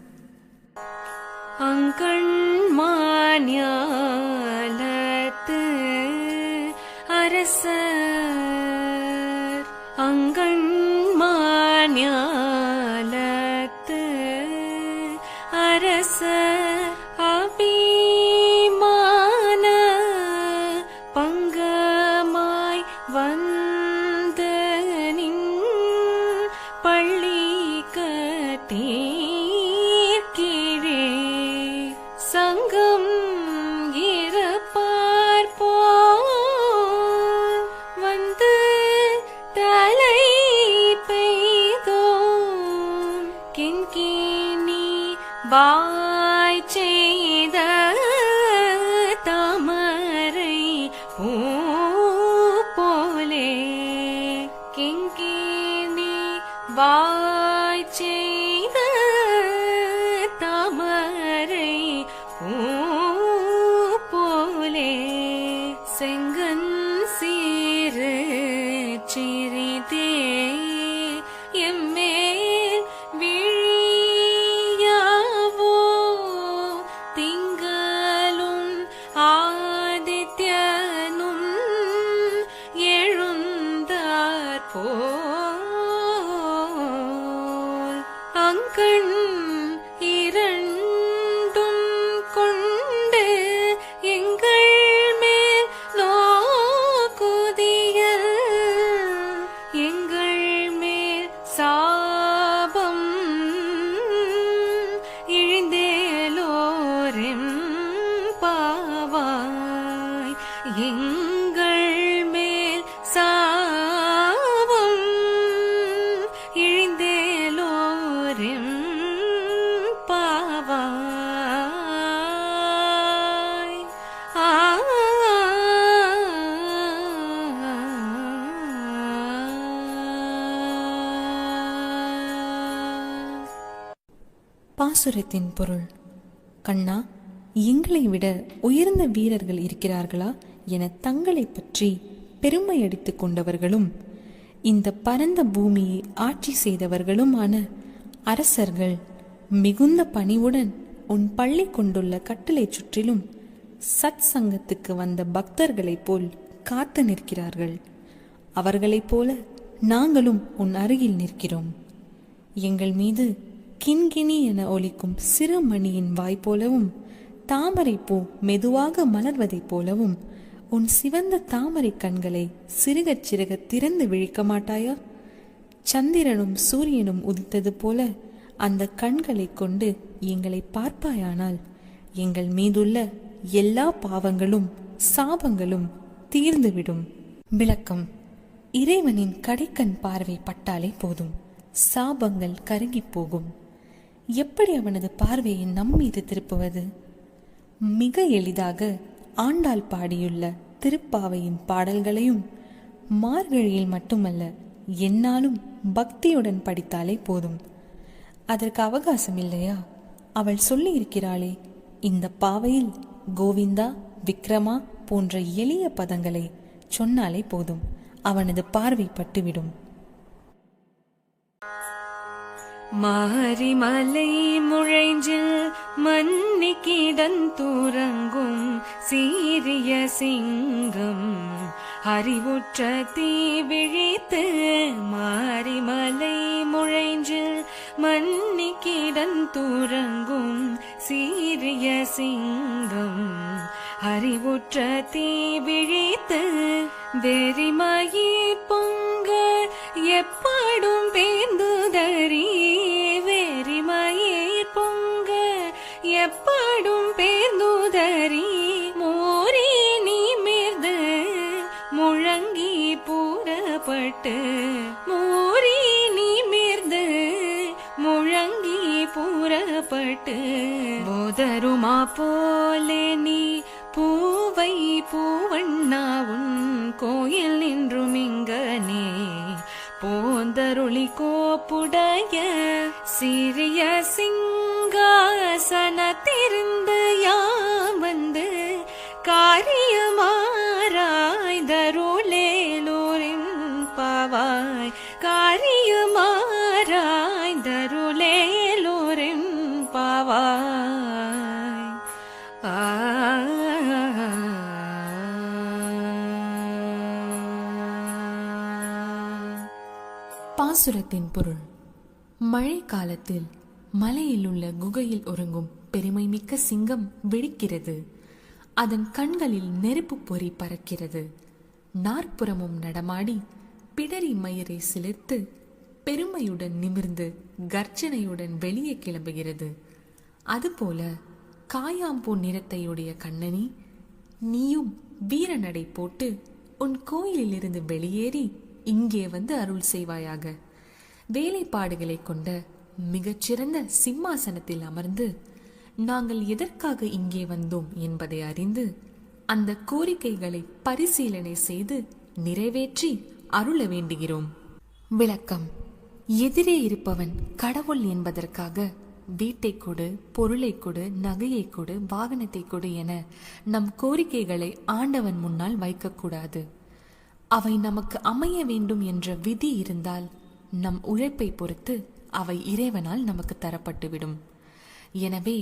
அங்கண்மாஞாலத்து அரசர். அங்கண்மாஞாலத்து அரசர் அபிமான பங்கமாய் வந்த நின் பள்ளி கீழே சங்கம் இருப்பார் போல் தலை பெய்தோம் கிண்கிணி வாய் செய்த தாமரை பூ போலே கிண்கிணி வாய் செய்த தாமரை பூ போலே செங்கன் சீரு சிறிதே எம்மேல் விழியாவோ திங்களும் ஆதித்யனும் எழுந்தார் போல் அங்கண் இரண்டும் கொண்டு எங்கள் மேல் நோக்குதியல் எங்கள் மேல் சாபம் இழிந்தேலோரெம் பாவாய் எங்கள் மேல் சாபம் இழிந்தேலோரெம் பாவாய் பாசுரத்தின் பொருள். கண்ணா, எங்களை விட உயர்ந்த வீரர்கள் இருக்கிறார்களா என தங்களை பற்றி பெருமையடித்துக் கொண்டவர்களும் இந்த பரந்த பூமியை ஆட்சி செய்தவர்களுமான அரசர்கள் மிகுந்த பணிவுடன் உன் பள்ளி கொண்டுள்ள கட்டளை சுற்றிலும் சத் சங்கத்துக்கு வந்த பக்தர்களைப் போல் காத்து நிற்கிறார்கள். அவர்களைப் போல நாங்களும் உன் அருகில் நிற்கிறோம். எங்கள் மீது கிண்கிணி என ஒலிக்கும் சிறு மணியின் வாய் போலவும் தாமரை பூ மெதுவாக மலர்வதைப் போலவும் உன் சிவந்த தாமரை கண்களை சிறுகச் சிறுக திறந்து விழிக்க மாட்டாயா? சந்திரனும் சூரியனும் உதித்தது போல அந்த கண்களை கொண்டு எங்களை பார்ப்பாயானால் எங்கள் மீதுள்ள எல்லா பாவங்களும் சாபங்களும் தீர்ந்துவிடும். விளக்கம். இறைவனின் கடைக்கண் பார்வை பட்டாலே போதும், சாபங்கள் கருகி போகும். எப்படி அவனது பார்வையை நம்மீது திருப்புவது? மிக எளிதாக ஆண்டாள் பாடியுள்ள திருப்பாவையின் பாடல்களையும் மார்கழியில் மட்டுமல்ல எந்நாளும் பக்தியுடன் படித்தாலே போதும். அதற்கு அவகாசம் இல்லையா? அவள் சொல்லி இருக்கிறாளே, இந்த பாவையில் கோவிந்தா விக்ரமா போன்ற எளிய பதங்களை சொன்னாலே போதும், அவனது பார்வை பட்டுவிடும். மாரிமலை முழைஞ்சில் மன்னி கிடந்துறங்கும் சீரிய சிங்கம் அறிவுற்ற தீ விழித்து மாரிமலை முழைஞ்சில் மன்னி கிடந்துறங்கும் சீரிய சிங்கம் அறிவுற்ற தீ விழித்து வெறிமயிர் பொங்க எப்பாடும் பேந்துதறி வெறிமயிர் பொங்க எப்பாடும் பேந்துதறி மோரி நிமிர்ந்து முழங்கி பூரப்பட்டு மோரி நிமிர்ந்து முழங்கி பூரப்பட்டு போதருமா போலே நீ பூவை பூவண்ணா உன் கோயில் நின்றும் இங்கனே போந்தருளி கோப்புடைய சிறிய சிங்காசனத்திருந்து யாம் வந்து காரியமாராய்ந்தருளேலோரின் பாவாய் காரியமாராய்ந்தருளேலோரின் பாவாய். பாசுரத்தின் பொருள். மழை காலத்தில் மலையில் உள்ள குகையில் உறங்கும் பெருமை மிக்க சிங்கம் வெடிக்கிறது. அதன் கண்களில் நெருப்பு பொறி பறக்கிறது. நாற்புறமும் நடமாடி பிடரி மயிரை சிலிர்த்து பெருமையுடன் நிமிர்ந்து கர்ஜனையுடன் வெளியே கிளம்புகிறது. அதுபோல காயாம்பூ நிறத்தையுடைய கண்ணனி, நீயும் வீரநடை போட்டு உன் கோயிலிலிருந்து வெளியேறி இங்கே வந்து அருள் செய்வாயாக. வேலைப்பாடுகளை கொண்ட மிகச்சிறந்த சிம்மாசனத்தில் அமர்ந்து நாங்கள் எதற்காக இங்கே வந்தோம் என்பதை அறிந்து அந்த கோரிக்கைகளை பரிசீலனை செய்து நிறைவேற்றி அருள வேண்டுகிறோம். விளக்கம்: எதிரே இருப்பவன் கடவுள் என்பதற்காக வீட்டை கொடு, பொருளை கொடு, நகையை கொடு, வாகனத்தை கொடு என நம் கோரிக்கைகளை ஆண்டவன் முன்னால் வைக்கக்கூடாது. அவை நமக்கு அமைய வேண்டும் என்ற விதி இருந்தால் நம் உழைப்பை பொறுத்து அவை இறைவனால் நமக்கு தரப்பட்டுவிடும். எனவே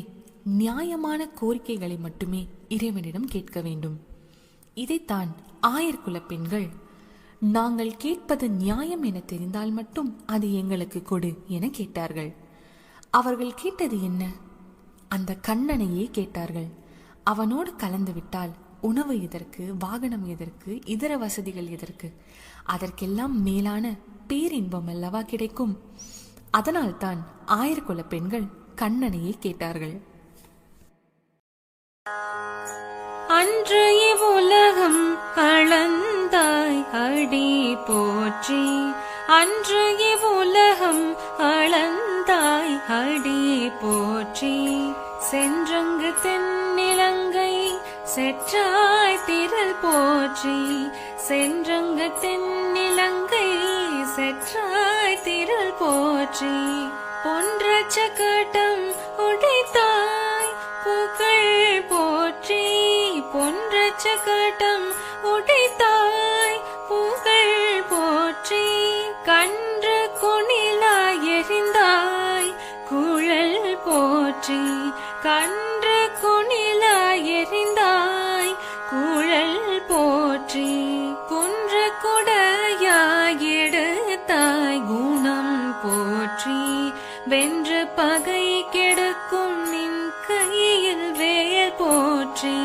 நியாயமான கோரிக்கைகளை மட்டுமே இறைவனிடம் கேட்க வேண்டும். இதைத்தான் ஆயர்குல பெண்கள் நாங்கள் கேட்பது நியாயம் என தெரிந்தால் மட்டும் அது எங்களுக்கு கொடு என கேட்டார்கள். அவர்கள் கேட்டது என்ன? அந்த கண்ணனையே கேட்டார்கள். அவனோடு கலந்து விட்டால் உணவு எதற்கு, வாகனம் எதற்கு, இதர வசதிகள் எதற்கு? அதற்கெல்லாம் மேலான பேரின்பம் அல்லவா கிடைக்கும். அதனால்தான் ஆயர்குல பெண்கள் கண்ணனையே கேட்டார்கள். அன்று இவ்வுலகம் அளந்தாய் அடி போற்றி, அன்று இவ்வுலகம் அளந்தாய் அடி போற்றி, சென்றங்கு தென்னிலங்கை செற்றாய் திரள் போற்றி, சென்றங்கு தென்னிலங்கை செற்றாய் திரள் போற்றி, பொன்றச்ச கட்டம் உடைத்தாய் புகழ் போற்றி, பொன்றச்ச கட்டம் உடைத்தாய் புகழ் போற்றி, கன்று குணிலாய் எறிந்தாய் குழல் போற்றி, கன்று குணிலாய் எறிந்தாய் குழல் போற்றி, குன்று குடையாய் எடுத்தாய் குணம் போற்றி, வென்று பகை கெடுக்கும் நின் கையில் வேல் போற்றி,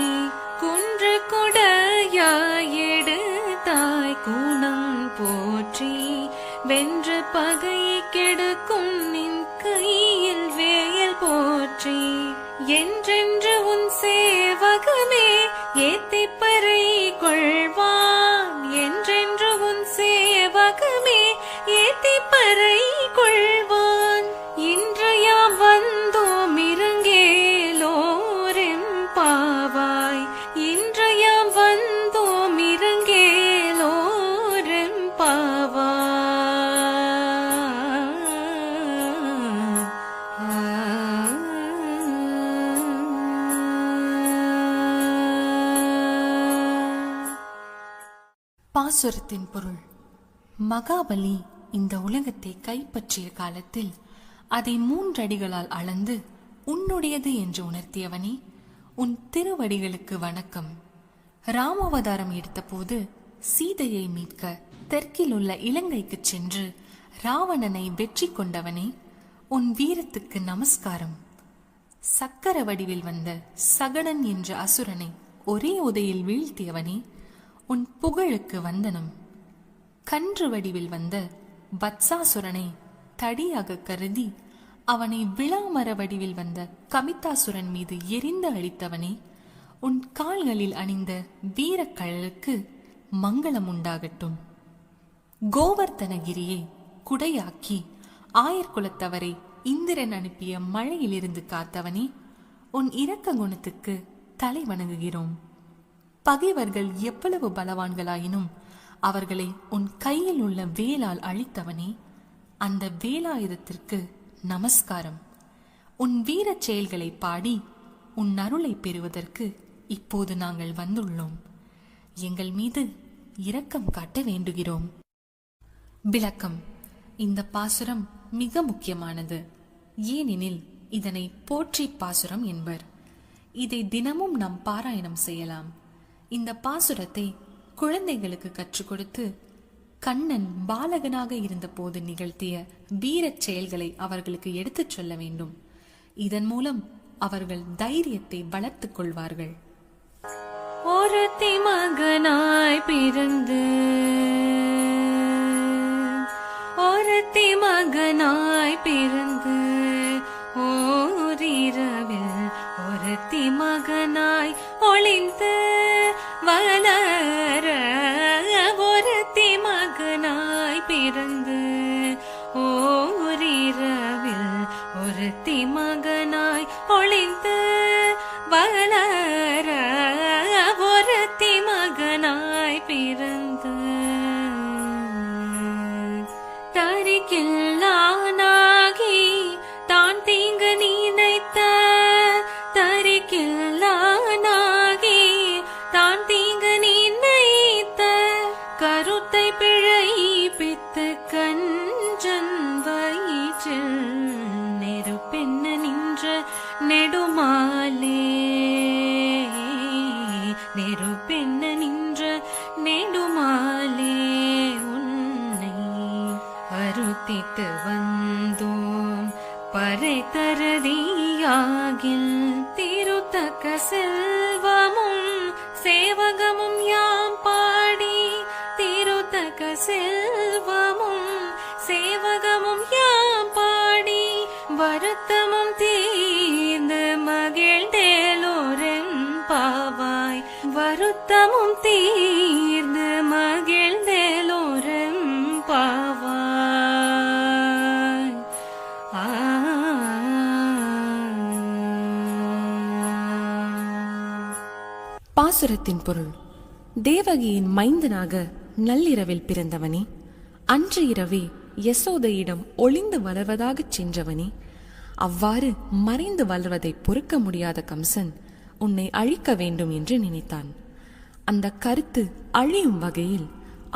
குன்று குடையாய் எடுத்தாய் குணம் போற்றி, வென்று பகை கெடுக்கும் நின் கையில் வேல் போற்றி, என்றென்று உன் சேவகமே ஏத்திப்பறை கொள்வான், என்றென்று உன் சேவகமே ஏத்திப்பறை கொள்வான், இன்றையாம் வந்தோம் இருங்கேலோரெம் பாவாய், இன்றையாம் வந்தோம் இருங்கேலோரெம் பாவாய். பாசுரத்தின் பொருள்: மகாபலி இந்த உலகத்தை கைப்பற்றிய காலத்தில் அதை 3 அடிகளால் அளந்து உன்னுடையது என்று உணர்த்தியவனே, உன் திருவடிகளுக்கு வணக்கம். ராமாவதாரம் எடுத்தபோது சீதையை மீட்க தெற்கில் உள்ள இலங்கைக்கு சென்று ராவணனை வெற்றி கொண்டவனே, உன் வீரத்துக்கு நமஸ்காரம். சக்கர வடிவில் வந்த சகடன் என்ற அசுரனை ஒரே உதையில் வீழ்த்தியவனே, உன் புகழுக்கு வந்தனம். கன்று வடிவில் வந்த வத்சாசுரனை தடியாக கருதி அவனை விளாமர வடிவில் வந்த கமிதாசுரன் மீது எரிந்து அழித்தவனே, உன் கால்களில் அணிந்த வீரக்கழலுக்கு மங்களம் உண்டாகட்டும். கோவர்த்தனகிரியை குடையாக்கி ஆயர்குலத்தவரை இந்திரன் அனுப்பிய மழையிலிருந்து காத்தவனே, உன் இரக்க குணத்துக்கு தலை வணங்குகிறோம். பகைவர்கள் எவ்வளவு பலவான்களாயினும் அவர்களை உன் கையில் உள்ள வேலால் அழித்தவனே, அந்த வேலாயுதத்திற்கு நமஸ்காரம். உன் வீரச் செயல்களை பாடி உன் அருளை பெறுவதற்கு இப்போது நாங்கள் வந்துள்ளோம். எங்கள் மீது இரக்கம் காட்ட வேண்டுகிறோம். விளக்கம்: இந்த பாசுரம் மிக முக்கியமானது. ஏனெனில் இதனை போற்றி பாசுரம் என்பர். இதை தினமும் நாம் பாராயணம் செய்யலாம். இந்த பாசுரத்தை குழந்தைகளுக்கு கற்றுக் கொடுத்து கண்ணன் பாலகனாக இருந்த போது நிகழ்த்திய வீரச் செயல்களை அவர்களுக்கு எடுத்துச் சொல்ல வேண்டும். இதன் மூலம் அவர்கள் தைரியத்தை வளர்த்துக் கொள்வார்கள். ஒருத்தி மகனாய் பிறந்து, ஒருத்தி மகனாய் பிறந்து, ஓரிரவில் ஒருத்தி மகனாய் ஒளிந்து வளர, ஒருத்தி மகனாய் பிறந்து ஓரிரவில் ஒருத்தி மகனாய் ஒளிந்து வளர ஒருத்தி மகனாய் பிறந்து தரிக்கில்லானாகி தான் தீங்கு நினைத்த தரிக்கில்லானாகி தான் தீங்கு நினைத்த கருத்தை பிழைப்பித்து கஞ்சன் வயிற்றில் நெருப்பென்ன நின்ற நெடுமாலே நெருப்பென்ன நின்ற நெடுமாலே உன்னை அருத்தித்து வந்தோம் பறை தரதியாகில் திருத்தக்க செல்வமும் சேவகமும் யாம் பாடி திருத்தக்க செல்வமும் சேவகமும் யாம் பாடி வருத்தமும் தீர்ந்து மகிழ்ந்தேலோரெம் பாவாய் வருத்தமும் தீர்ந்து மகிழ்ந்தேலோரெம் பாவாய். பாசுரத்தின் பொருள்: தேவகியின் மைந்தனாக நள்ளிரவில் பிறந்தவனே, அன்று இரவே யசோதையிடம் ஒளிந்து வளர்வதாகச் சென்றவனே, அவ்வாறு மறைந்து வளர்வதை பொறுக்க முடியாத கம்சன் உன்னை அழிக்க வேண்டும் என்று நினைத்தான். அந்த கருத்து அழியும் வகையில்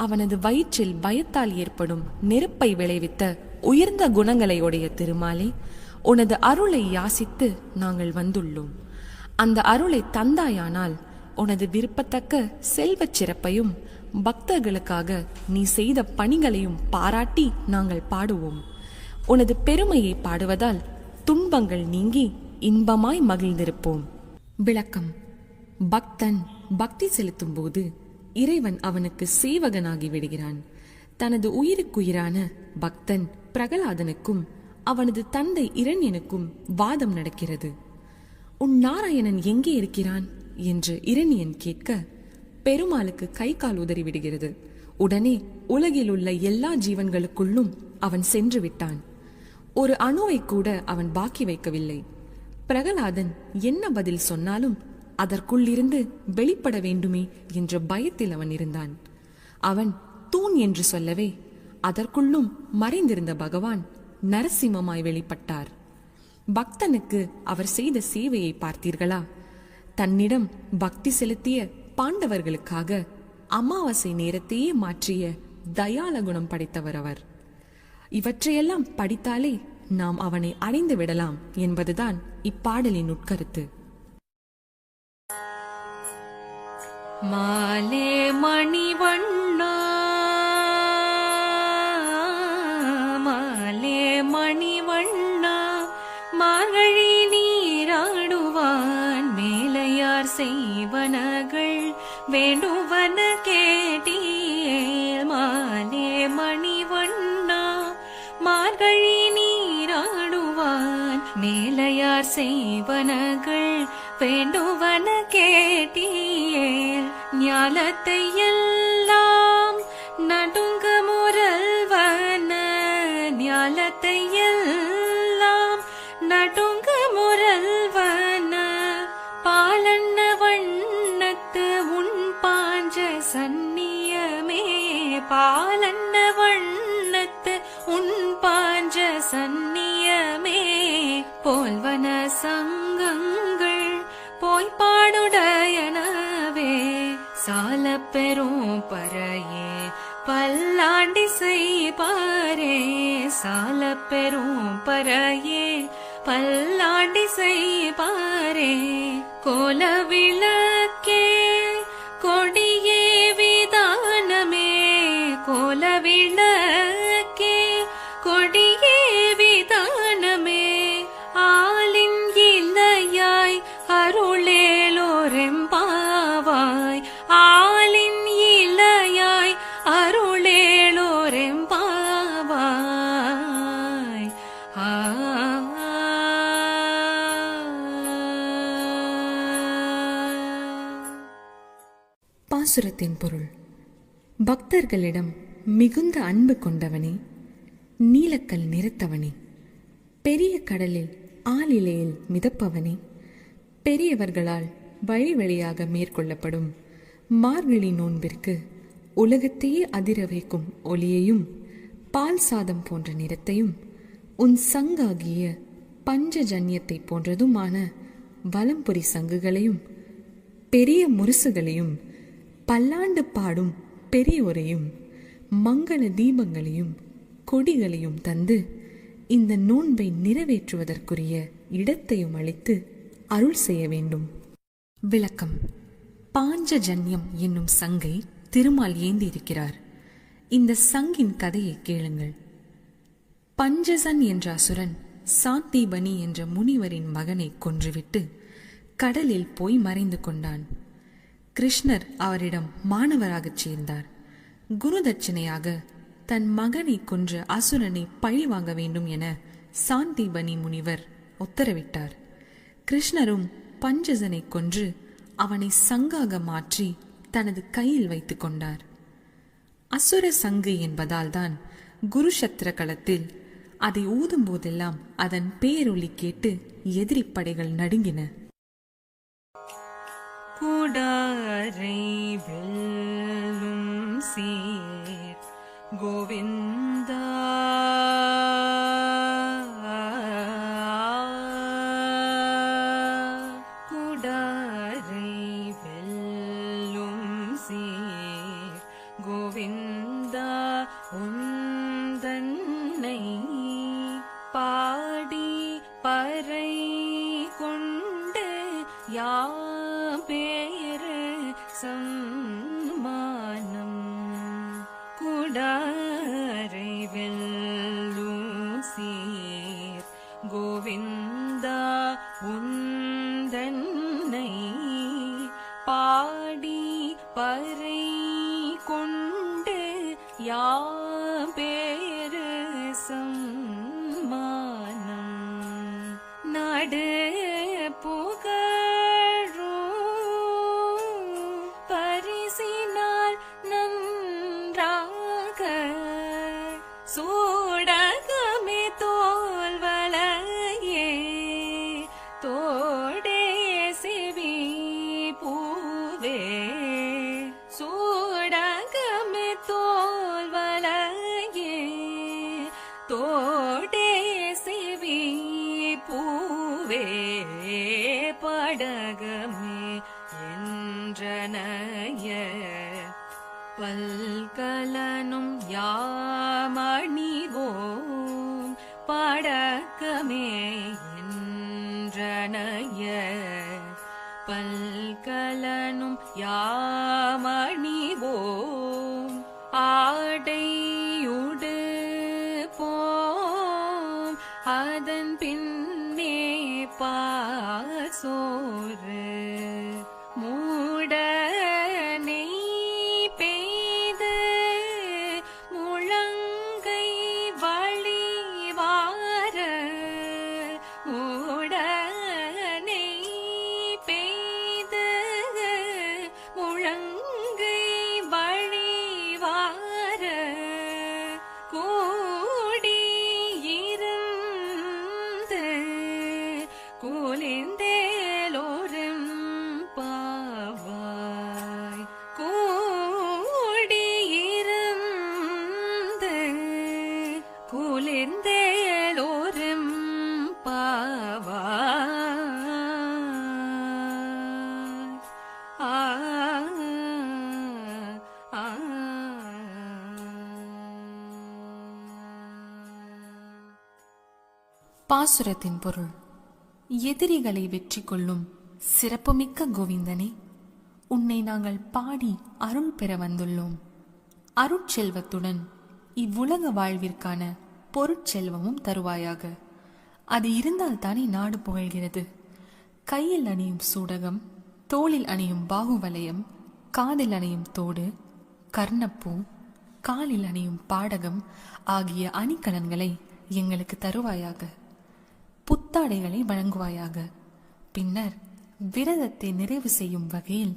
அவனது வயிற்றில் பயத்தால் ஏற்படும் நெருப்பை விளைவித்த உயர்ந்த குணங்களை உடைய திருமாலே, உனது அருளை யாசித்து நாங்கள் வந்துள்ளோம். அந்த அருளை தந்தாயானால் உனது விருப்பத்தக்க செல்வச் சிறப்பையும் பக்தர்களுக்காக நீ செய்த பணிகளையும் பாராட்டி நாங்கள் பாடுவோம். உனது பெருமையை பாடுவதால் துன்பங்கள் நீங்கி இன்பமாய் மகிழ்ந்திருப்போம். விளக்கம்: பக்தன் பக்தி செலுத்தும் போது இறைவன் அவனுக்கு சேவகனாகி விடுகிறான். தனது உயிருக்குயிரான பக்தன் பிரகலாதனுக்கும் அவனது தந்தை இரண்யனுக்கும் வாதம் நடக்கிறது. உன் நாராயணன் எங்கே இருக்கிறான் என்று இரண்யன் கேட்க, பெருமாளுக்கு கை கால் உதறிவிடுகிறது. உடனே உலகில் உள்ள எல்லா ஜீவன்களுக்குள்ளும் அவன் சென்று விட்டான். ஒரு அணுவை கூட அவன் பாக்கி வைக்கவில்லை. பிரகலாதன் என்ன பதில் சொன்னாலும் அதற்குள்ளிருந்து வெளிப்பட வேண்டுமே என்ற பயத்தில் அவன் இருந்தான். அவன் தூண் என்று சொல்லவே அதற்குள்ளும் மறைந்திருந்த பகவான் நரசிம்மமாய் வெளிப்பட்டார். பக்தனுக்கு அவர் செய்த சேவையை பார்த்தீர்களா? தன்னிடம் பக்தி செலுத்திய பாண்டவர்களுக்காக அமாவாசை நேரத்தையே மாற்றிய தயால குணம் படைத்தவர் அவர். இவற்றையெல்லாம் படித்தாலே நாம் அவனை அடைந்து விடலாம் என்பதுதான் இப்பாடலின் உட்கருத்து. மாலே மணிவண்ணா மாலே மணிவண்ணா மார்கழி நீராடுவான் மேலையார் செய்வனகள் வேண்டுவன கேட்டீர். மாலே மணிவண்ணா மார்கழி நீராடுவான் மேலையார் செய்வனகள் வேண்டுவன கேட்டீர். ஞாலத்தை எல்லாம் நடுங்க முரல்வன ஞாலத்தை எல்லாம் நடுங்க முரல்வன பாலன்ன வண்ணத்து உன் பாஞ்ச சந்நியமே பாலன்ன வண்ணத்து உன் பாஞ்ச சந்நியமே போல்வன சங்கங்கள் போய்பாடுடையனவே சால பெரும் பறையே பல்லாண்டி செய்பாரே சால பெரும் பறையே பல்லாண்டி செய்பாரே கோல விளக்கே கொடியே விதானமே கோல விளக்கே கொடியே விதானமே ஆலின் இலையாய் அருளேலோரெம்பாவாய் ஆலின் இலையாய் அருளேலோரெம்பாவாய். பாசுரத்தின் பொருள்: பக்தர்களிடம் மிகுந்த அன்பு கொண்டவனே, நீலக்கல் நிறத்தவனே, பெரிய கடலில் ஆளிலையில் மிதப்பவனே, பெரியவர்களால் வழி வழியாக மேற்கொள்ளப்படும் மார்கழி நோன்பிற்கு உலகத்தையே அதிர வைக்கும் ஒளியையும் பால் சாதம் போன்ற நிறத்தையும் உன் சங்காகிய பஞ்சஜன்யத்தை போன்றதுமான வலம்புரி சங்குகளையும் பெரிய முரசுகளையும் பல்லாண்டு பாடும் பெரியோரையும் மங்கள தீபங்களையும் கொடிகளையும் தந்து இந்த நோன்பை நிறைவேற்றுவதற்குரிய இடத்தையும் அளித்து அருள் செய்ய வேண்டும். விளக்கம்: பாஞ்சஜன்யம் என்னும் சங்கை திருமால் ஏந்தியிருக்கிறார். இந்த சங்கின் கதையை கேளுங்கள். பஞ்சசன் என்ற அசுரன் சாந்தீபனி என்ற முனிவரின் மகனை கொன்றுவிட்டு கடலில் போய் மறைந்து கொண்டான். கிருஷ்ணர் அவரிடம் மாணவராகச் சேர்ந்தார். குரு தட்சிணையாக தன் மகனை கொன்ற அசுரனை பழி வாங்க வேண்டும் என சாந்தீபனி முனிவர் உத்தரவிட்டார். கிருஷ்ணரும் பஞ்சசனை கொன்று அவனை சங்காக மாற்றி தனது கையில் வைத்துக் கொண்டார். அசுர சங்கு என்பதால் தான் குருஷத்திர களத்தில் அதை ஊதும் போதெல்லாம் அதன் பேரொலி கேட்டு எதிரி படைகள் நடுங்கின. குடாரை வெல்லும் சீர் கோவிந்தா, குடாரை வெல்லும் சீர் கோவிந்தா, உந்தன்னை பாடி பறை கொண்டு யாபேரு சம்மானம். குடாரை வெல்லும் சீர் கோவிந்தா, உந்தன்னை பாடி பறை கொண்டு யாபேரு சம்மானம். நாடு புகழும் பரிசினால் நன்றாக சூடகமே தோல்வளையே தோடே செவி பூவே, சூடகமே தோல்வளையே தோடே செவி பூவே, படகமே என்றனைய பல்கலனும் யாமணிவோம், படகமே என்றனைய பல்கலனும் யாமணிவோம், ஆடையுடு போம் அதன் பின்னே பாசோறு மூடனை பெய்து முழங்கை வழிவார, மூடனை பெய்து முழங்கை வழிவார, கூடியிருந்து கூலிந்தேலோரும் பாவாய், கூடியிருந்து கூலிந்தேலோரும் பாவாய். பாசுரத்தின் பொருள்: எதிரிகளை வெற்றி கொள்ளும் சிறப்புமிக்க கோவிந்தனே, உன்னை நாங்கள் பாடி அருள் பெற வந்துள்ளோம். அருட்செல்வத்துடன் இவ்வுலக வாழ்விற்கான பொருட்செல்வமும் தருவாயாக. அது இருந்தால்தானே நாடு புகழ்கிறது. கையில் அணியும் சூடகம், தோளில் அணியும் பாகுவலயம், காதில் அணியும் தோடு, கர்ணப்பூ, காலில் அணியும் பாடகம் ஆகிய அணிகலன்களை எங்களுக்கு தருவாயாக. புத்தாடைகளை வழங்குவாயாக. பின்னர் விரதத்தை நிறைவு செய்யும் வகையில்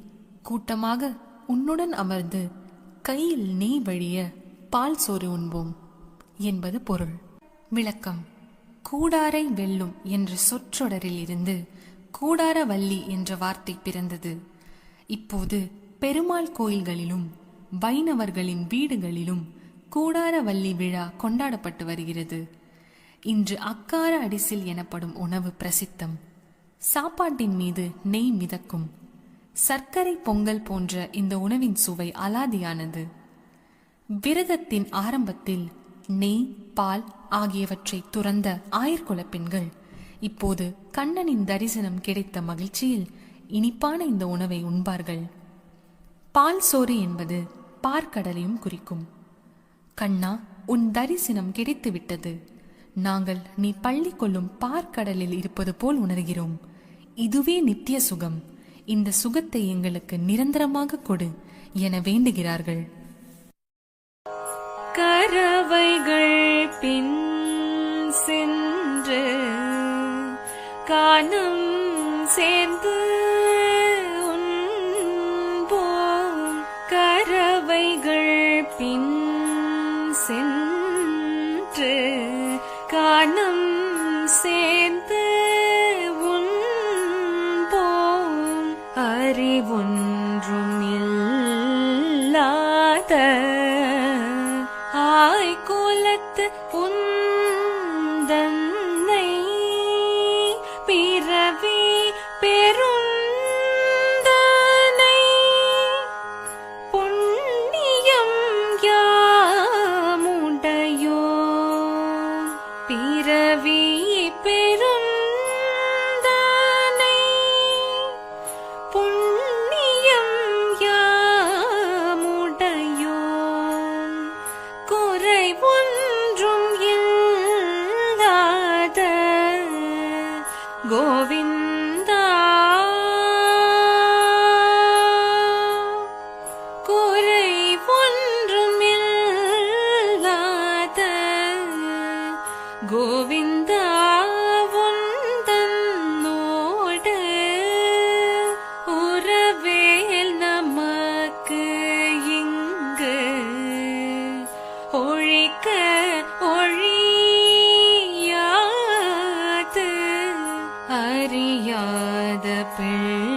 கூட்டமாக உன்னுடன் அமர்ந்து கையில் நெய் வழிய பால் சோறு உண்போம் என்பது பொருள். விளக்கம்: கூடாரை வெல்லும் என்ற சொற்றொடரில் இருந்து கூடாரவல்லி என்ற வார்த்தை பிறந்தது. இப்போது பெருமாள் கோயில்களிலும் வைணவர்களின் வீடுகளிலும் கூடாரவல்லி விழா கொண்டாடப்பட்டு வருகிறது. இன்று அக்கார அடிசில் எனப்படும் உணவு பிரசித்தம். சாப்பாட்டின் மீது நெய் மிதக்கும். சர்க்கரை பொங்கல் போன்ற இந்த உணவின் சுவை அலாதியானது. விரதத்தின் ஆரம்பத்தில் நெய், பால் ஆகியவற்றை துறந்த ஆயர்குல பெண்கள் இப்போது கண்ணனின் தரிசனம் கிடைத்த மகிழ்ச்சியில் இனிப்பான இந்த உணவை உண்பார்கள். பால் சோறு என்பது பார்க்கடலையும் குறிக்கும். கண்ணா, உன் தரிசனம் கிடைத்து விட்டது. நாங்கள் நீ பள்ளி கொள்ளும் பார்க்கடலில் இருப்பது போல் உணர்கிறோம். இதுவே நித்திய சுகம். இந்த சுகத்தை எங்களுக்கு நிரந்தரமாக கொடு என வேண்டுகிறார்கள். கரவைகள் பின் சென்று கானம் சேர்ந்து உண்போம். கரவைகள் பின் சென்று கானம் சேர்ந்து உண்போம். அறிவொன்றும் இல்லாத ஆய்குலத்து உந்தன்னை பிறவி பெருந்தனை புண்ணியம் யாமுடையோ. பிறவி பெருந்தனை புண்ணியம் யாமுடையோ. குறை ஒன்றும் இல்லாத கோவிந்தா, குறை ஒன்றும் இல்லாத கோவிந்தா, உந்தன்னோடு உறவேல் நமக்கு இங்கு ஒழிக்க ஒழியாது. அறியாத பிள்ளைகளோம்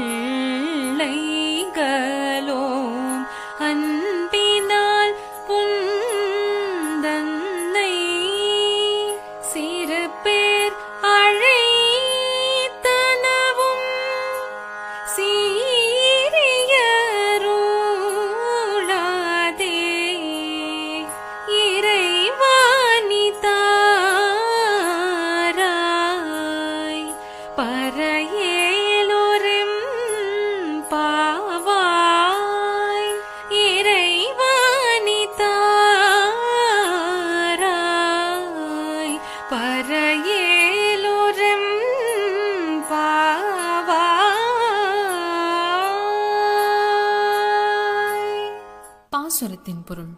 அன்பினால் புந்தன்னை சிறு பேர் அழைத்தனவும் சீரியருளாதே. இறைவாணி தாராய் பரையேலோரெம் பாவாய். இறைவாணி தாராய் பரையேலோரெம் பாவாய். பாசுரத்தின் பொருள்: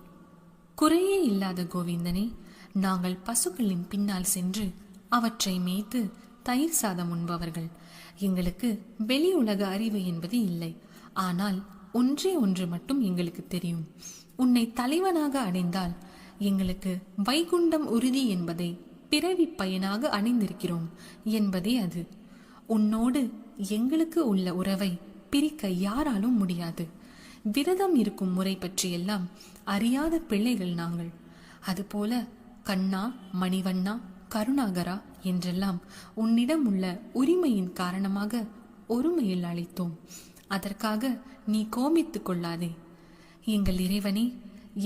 குறையே இல்லாத கோவிந்தனே, நாங்கள் பசுக்களின் பின்னால் சென்று அவற்றை மேய்த்து தயிர் சாதம் உண்பவர்கள். எங்களுக்கு வெளி உலக அறிவு என்பது இல்லை. ஆனால் ஒன்றே ஒன்று மட்டும் எங்களுக்கு தெரியும். உன்னை தலைவனாக அடைந்தால் எங்களுக்கு வைகுண்டம் உறுதி என்பதை பிறவி பயனாக அடைந்திருக்கிறோம் என்பதே அது. உன்னோடு எங்களுக்கு உள்ள உறவை பிரிக்க யாராலும் முடியாது. விரதம் இருக்கும் முறை பற்றியெல்லாம் அறியாத பிள்ளைகள் நாங்கள். அதுபோல கண்ணா, மணிவண்ணா, கருணாகரா என்றெல்லாம் உன்னிடம் உள்ள உரிமையின் காரணமாக ஒருமையில் அழைத்தோம். அதற்காக நீ கோபித்துக் கொள்ளாதே. எங்கள் இறைவனே,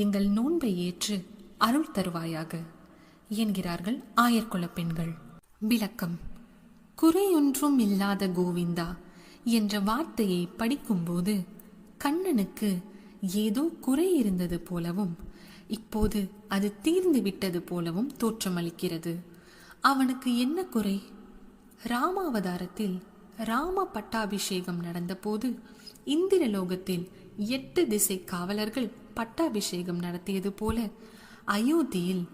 எங்கள் நோன்பை ஏற்று அருள் தருவாயாக என்கிறார்கள் ஆயர்குல பெண்கள். விளக்கம்: குறையொன்றும் இல்லாத கோவிந்தா என்ற வார்த்தையை படிக்கும்போது கண்ணனுக்கு ஏதோ குறை இருந்தது போலவும் இப்போது அது தீர்ந்து விட்டது போலவும் தோற்றமளிக்கிறது. அவனுக்கு என்ன குறை? ராமாவதாரத்தில் ராம பட்டாபிஷேகம் நடந்தபோது இந்திரலோகத்தில் 8 திசை காவலர்கள் பட்டாபிஷேகம் நடத்தியது போல அயோத்தியில்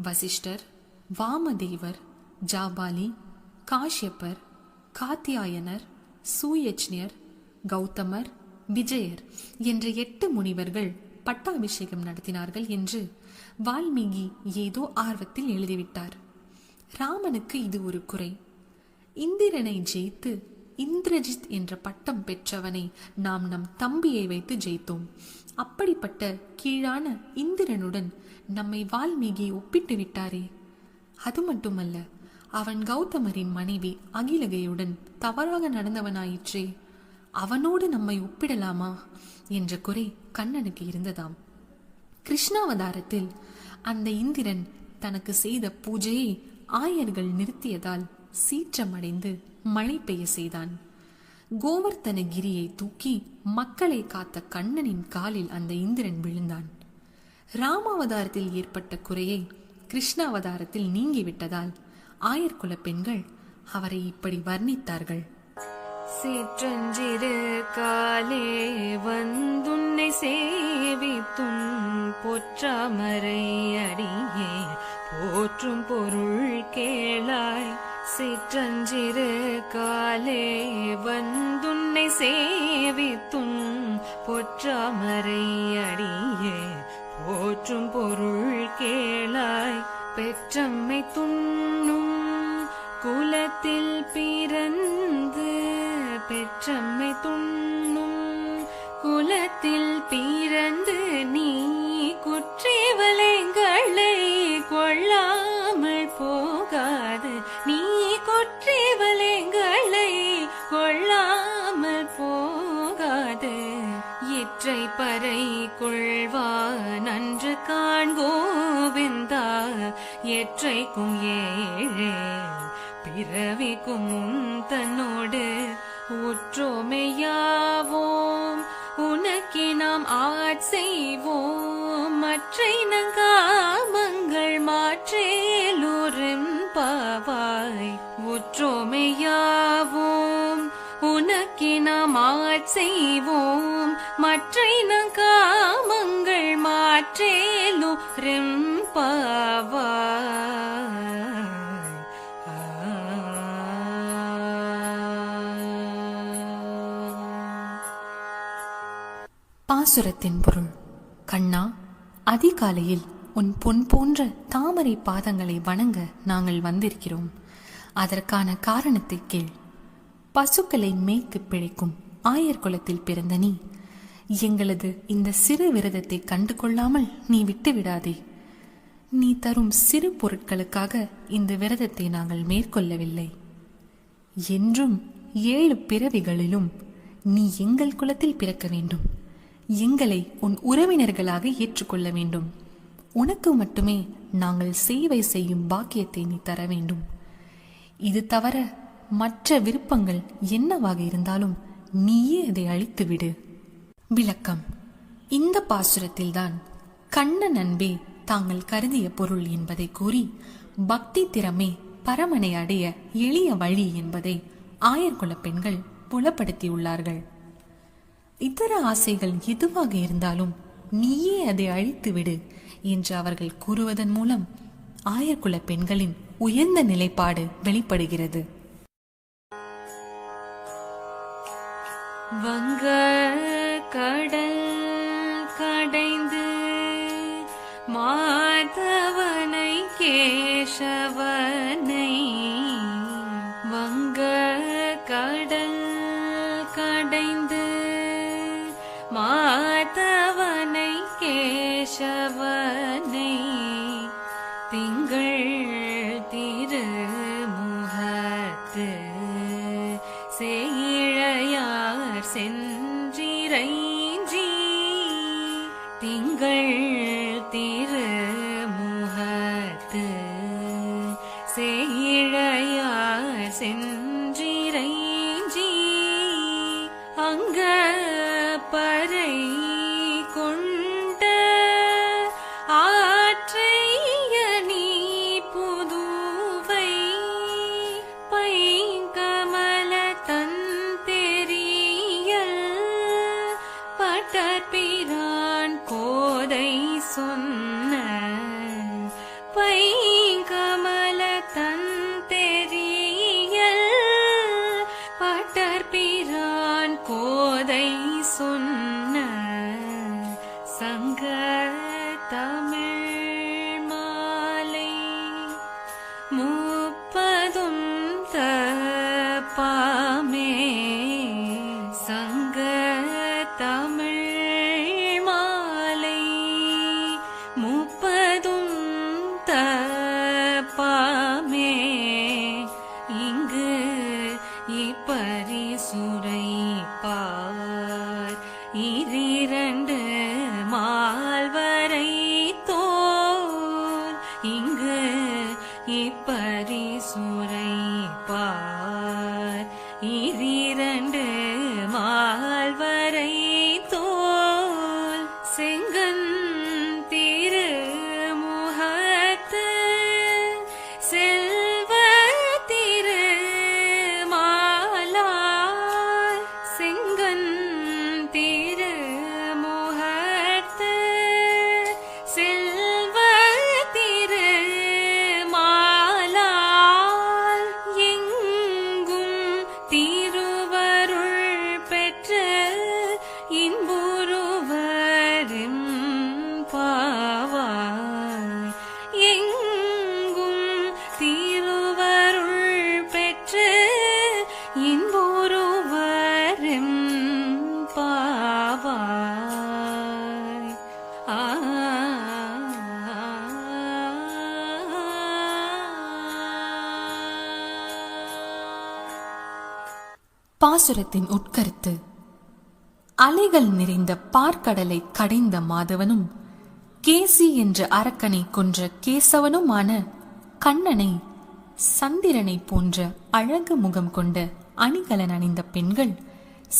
வசிஷ்டர், வாமதேவர், ஜாபாலி, காஷ்யப்பர், காத்தியாயனர், சூயஜ்ஞர், கௌதமர், விஜயர் என்ற 8 முனிவர்கள் பட்டாபிஷேகம் நடத்தினார்கள் என்று வால்மீகி ஏதோ ஆர்வத்தில் எழுதிவிட்டார். ராமனுக்கு இது ஒரு குறை. இந்திரனை ஜெயித்து இந்திரஜித் என்ற பட்டம் பெற்றவனை நாம் நம் தம்பியை வைத்து ஜெயித்தோம். அப்படிப்பட்ட கீழான இந்திரனுடன் நம்மை வால்மீகி ஒப்பிட்டு விட்டாரே. அது மட்டுமல்ல, அவன் கௌதமரின் மனைவி அகிலகையுடன் தவறாக நடந்தவனாயிற்றே. அவனோடு நம்மை ஒப்பிடலாமா என்ற குறை கண்ணனுக்கு இருந்ததாம். கிருஷ்ணாவதாரத்தில் அந்த இந்திரன் தனக்கு செய்த பூஜையை ஆயர்கள் நிறுத்தியதால் சீற்றமடைந்து மழை பெய்ய செய்தான். கோவர்த்தனகிரியை தூக்கி மக்களை காத்த கண்ணனின் காலில் அந்த இந்திரன் விழுந்தான். ராமாவதாரத்தில் ஏற்பட்ட குறையை கிருஷ்ணாவதாரத்தில் நீங்கிவிட்டதால் ஆயர்குல பெண்கள் அவரை இப்படி வர்ணித்தார்கள். சிற்றஞ்சிறு காலே வந்துன்னை சேவித்துன் பொற்றாமரை அடியே போற்றும் பொருள் கேளாய். சிற்றஞ்சிறு காலே வந்துன்னை சேவித்துன் பொற்றாமரை அடியே போற்றும் பொருள் கேளாய். பெற்றம்மை துண்ணும் குலத்தில் பிறந்து பெற்றம்மை துண்ணும் குலத்தில் பிறந்து நீ குற்றேவலைங்களை கொள்ளாமல் போகாது. நீ குற்றேவலைங்களை கொள்ளாமல் போகாது. இற்றை பறை கொள்வான் நன்று காண்கோவிந்தா. எற்றைக்கும் ஏழே பிறவிக்கும் தன்னோடு ஒற்றோமையாவோம். உனக்கே நாம் ஆட்செய்வோம். மற்றை நங்காமங்கள் மாற்றேலூரும் பாவாய். ஒற்றோமையாவோம் உனக்கே நாம் ஆட்செய்வோம். மற்றை நங்காமங்கள் மாற்றேலூரும் பாவாய். பாசுரத்தின் பொருள். கண்ணா, அதிகாலையில் உன் பொன் போன்ற தாமரை பாதங்களை வணங்க நாங்கள் வந்திருக்கிறோம். அதற்கான காரணத்தை கேள். பசுக்களை மேய்த்து பிழைக்கும் ஆயர் குலத்தில் பிறந்த நீ எங்களது இந்த சிறு விரதத்தை கண்டு கொள்ளாமல் நீ விட்டு விடாதே. நீ தரும் சிறு பொருட்களுக்காக இந்த விரதத்தை நாங்கள் மேற்கொள்ளவில்லை. என்றும் 7 பிறவிகளிலும் நீ எங்கள் குலத்தில் பிறக்க வேண்டும். எங்களை உன் உறவினர்களாக ஏற்றுக்கொள்ள வேண்டும். உனக்கு மட்டுமே நாங்கள் சேவை செய்யும் பாக்கியத்தை நீ தர வேண்டும். இது தவிர மற்ற விருப்பங்கள் என்னவாக இருந்தாலும் நீயே அதை அழித்துவிடு. விளக்கம். இந்த பாசுரத்தில்தான் கண்ணன் அன்பே தாங்கள் கருதிய பொருள் என்பதை கூறி பக்தி திறமே பரமனை அடைய எளிய வழி என்பதை ஆயர்குல பெண்கள் புலப்படுத்தியுள்ளார்கள். இதர ஆசைகள் எதுவாக இருந்தாலும் நீயே அதை அழித்துவிடு என்று அவர்கள் கூறுவதன் மூலம் ஆயர்குல பெண்களின் உயர்ந்த நிலைப்பாடு வெளிப்படுகிறது. வங்க கடல் கடைந்து மாதவனை கேசவனை. வங்க கடல் கடைந்து மாதவனை கேசவனை. திங்கள் திருமுகத்து சேயிழையார் சென்றிரைஞ்சி. திங்கள் திருமுகத்து சேயிழையார் சென்றிரைஞ்சி. அங்க பறை கொண்ட ஆற்றைய நீ புதுவை. பைங்கமல தந்தெரியல் பட்டர்பிரான் கோதை சொன்ன. பைங்கமல தந்தெரியல் பட்டர்பிரான் கோதை முப்பதும் தப்பாமே சங்க தமிழ் மாலை முப்பதும் தப்பாமே இங்கு இப்பரிசுரை பார் இதிரண்டு மால்வரை தோல் இங்கு இப்பரிசுரை பார் இதிரண்டு மால்வரை தோல் செங்கன் திருமுகத்து செல்வ திருமாலாய் செங்கன் திருமுகத்து செல்வ திருமாலால் எங்கும் திருவருள் பெற்ற இன்புருவரும் பாவாய் எங்கும் திருவருள் பெற்ற இன்புருவரும் பாவாய் பாசுரத்தின் உட்கருத்து: அலைகள் நிறைந்த பார்க்கடலை கடைந்த மாதவனும் கேசி என்ற அரக்கனை கொன்ற கேசவனுமான கண்ணனை சந்திரனை போன்ற அழகு முகம் கொண்ட அணிகலன் அணிந்த பெண்கள்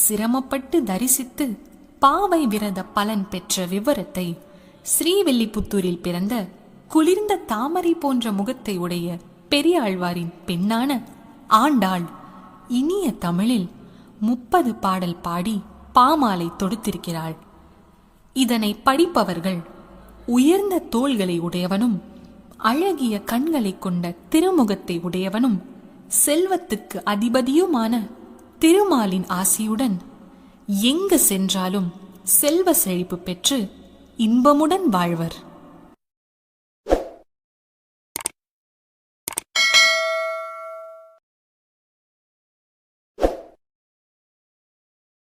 சிரமப்பட்டு தரிசித்து பாவை விரத பலன் பெற்ற விவரத்தை ஸ்ரீவில்லிபுத்தூரில் பிறந்த குளிர்ந்த தாமரை போன்ற முகத்தை உடைய பெரியாழ்வாரின் பெண்ணான ஆண்டாள் இனிய தமிழில் 30 பாடல் பாடி பாமாலை தொடுத்திருக்கிறாள். இதனை படிப்பவர்கள் உயர்ந்த தோள்களை உடையவனும் அழகிய கண்களை கொண்ட திருமுகத்தை உடையவனும் செல்வத்துக்கு அதிபதியுமான திருமாலின் ஆசியுடன் எங்கு சென்றாலும் செல்வ செழிப்பு பெற்று இன்பமுடன் வாழ்வர்.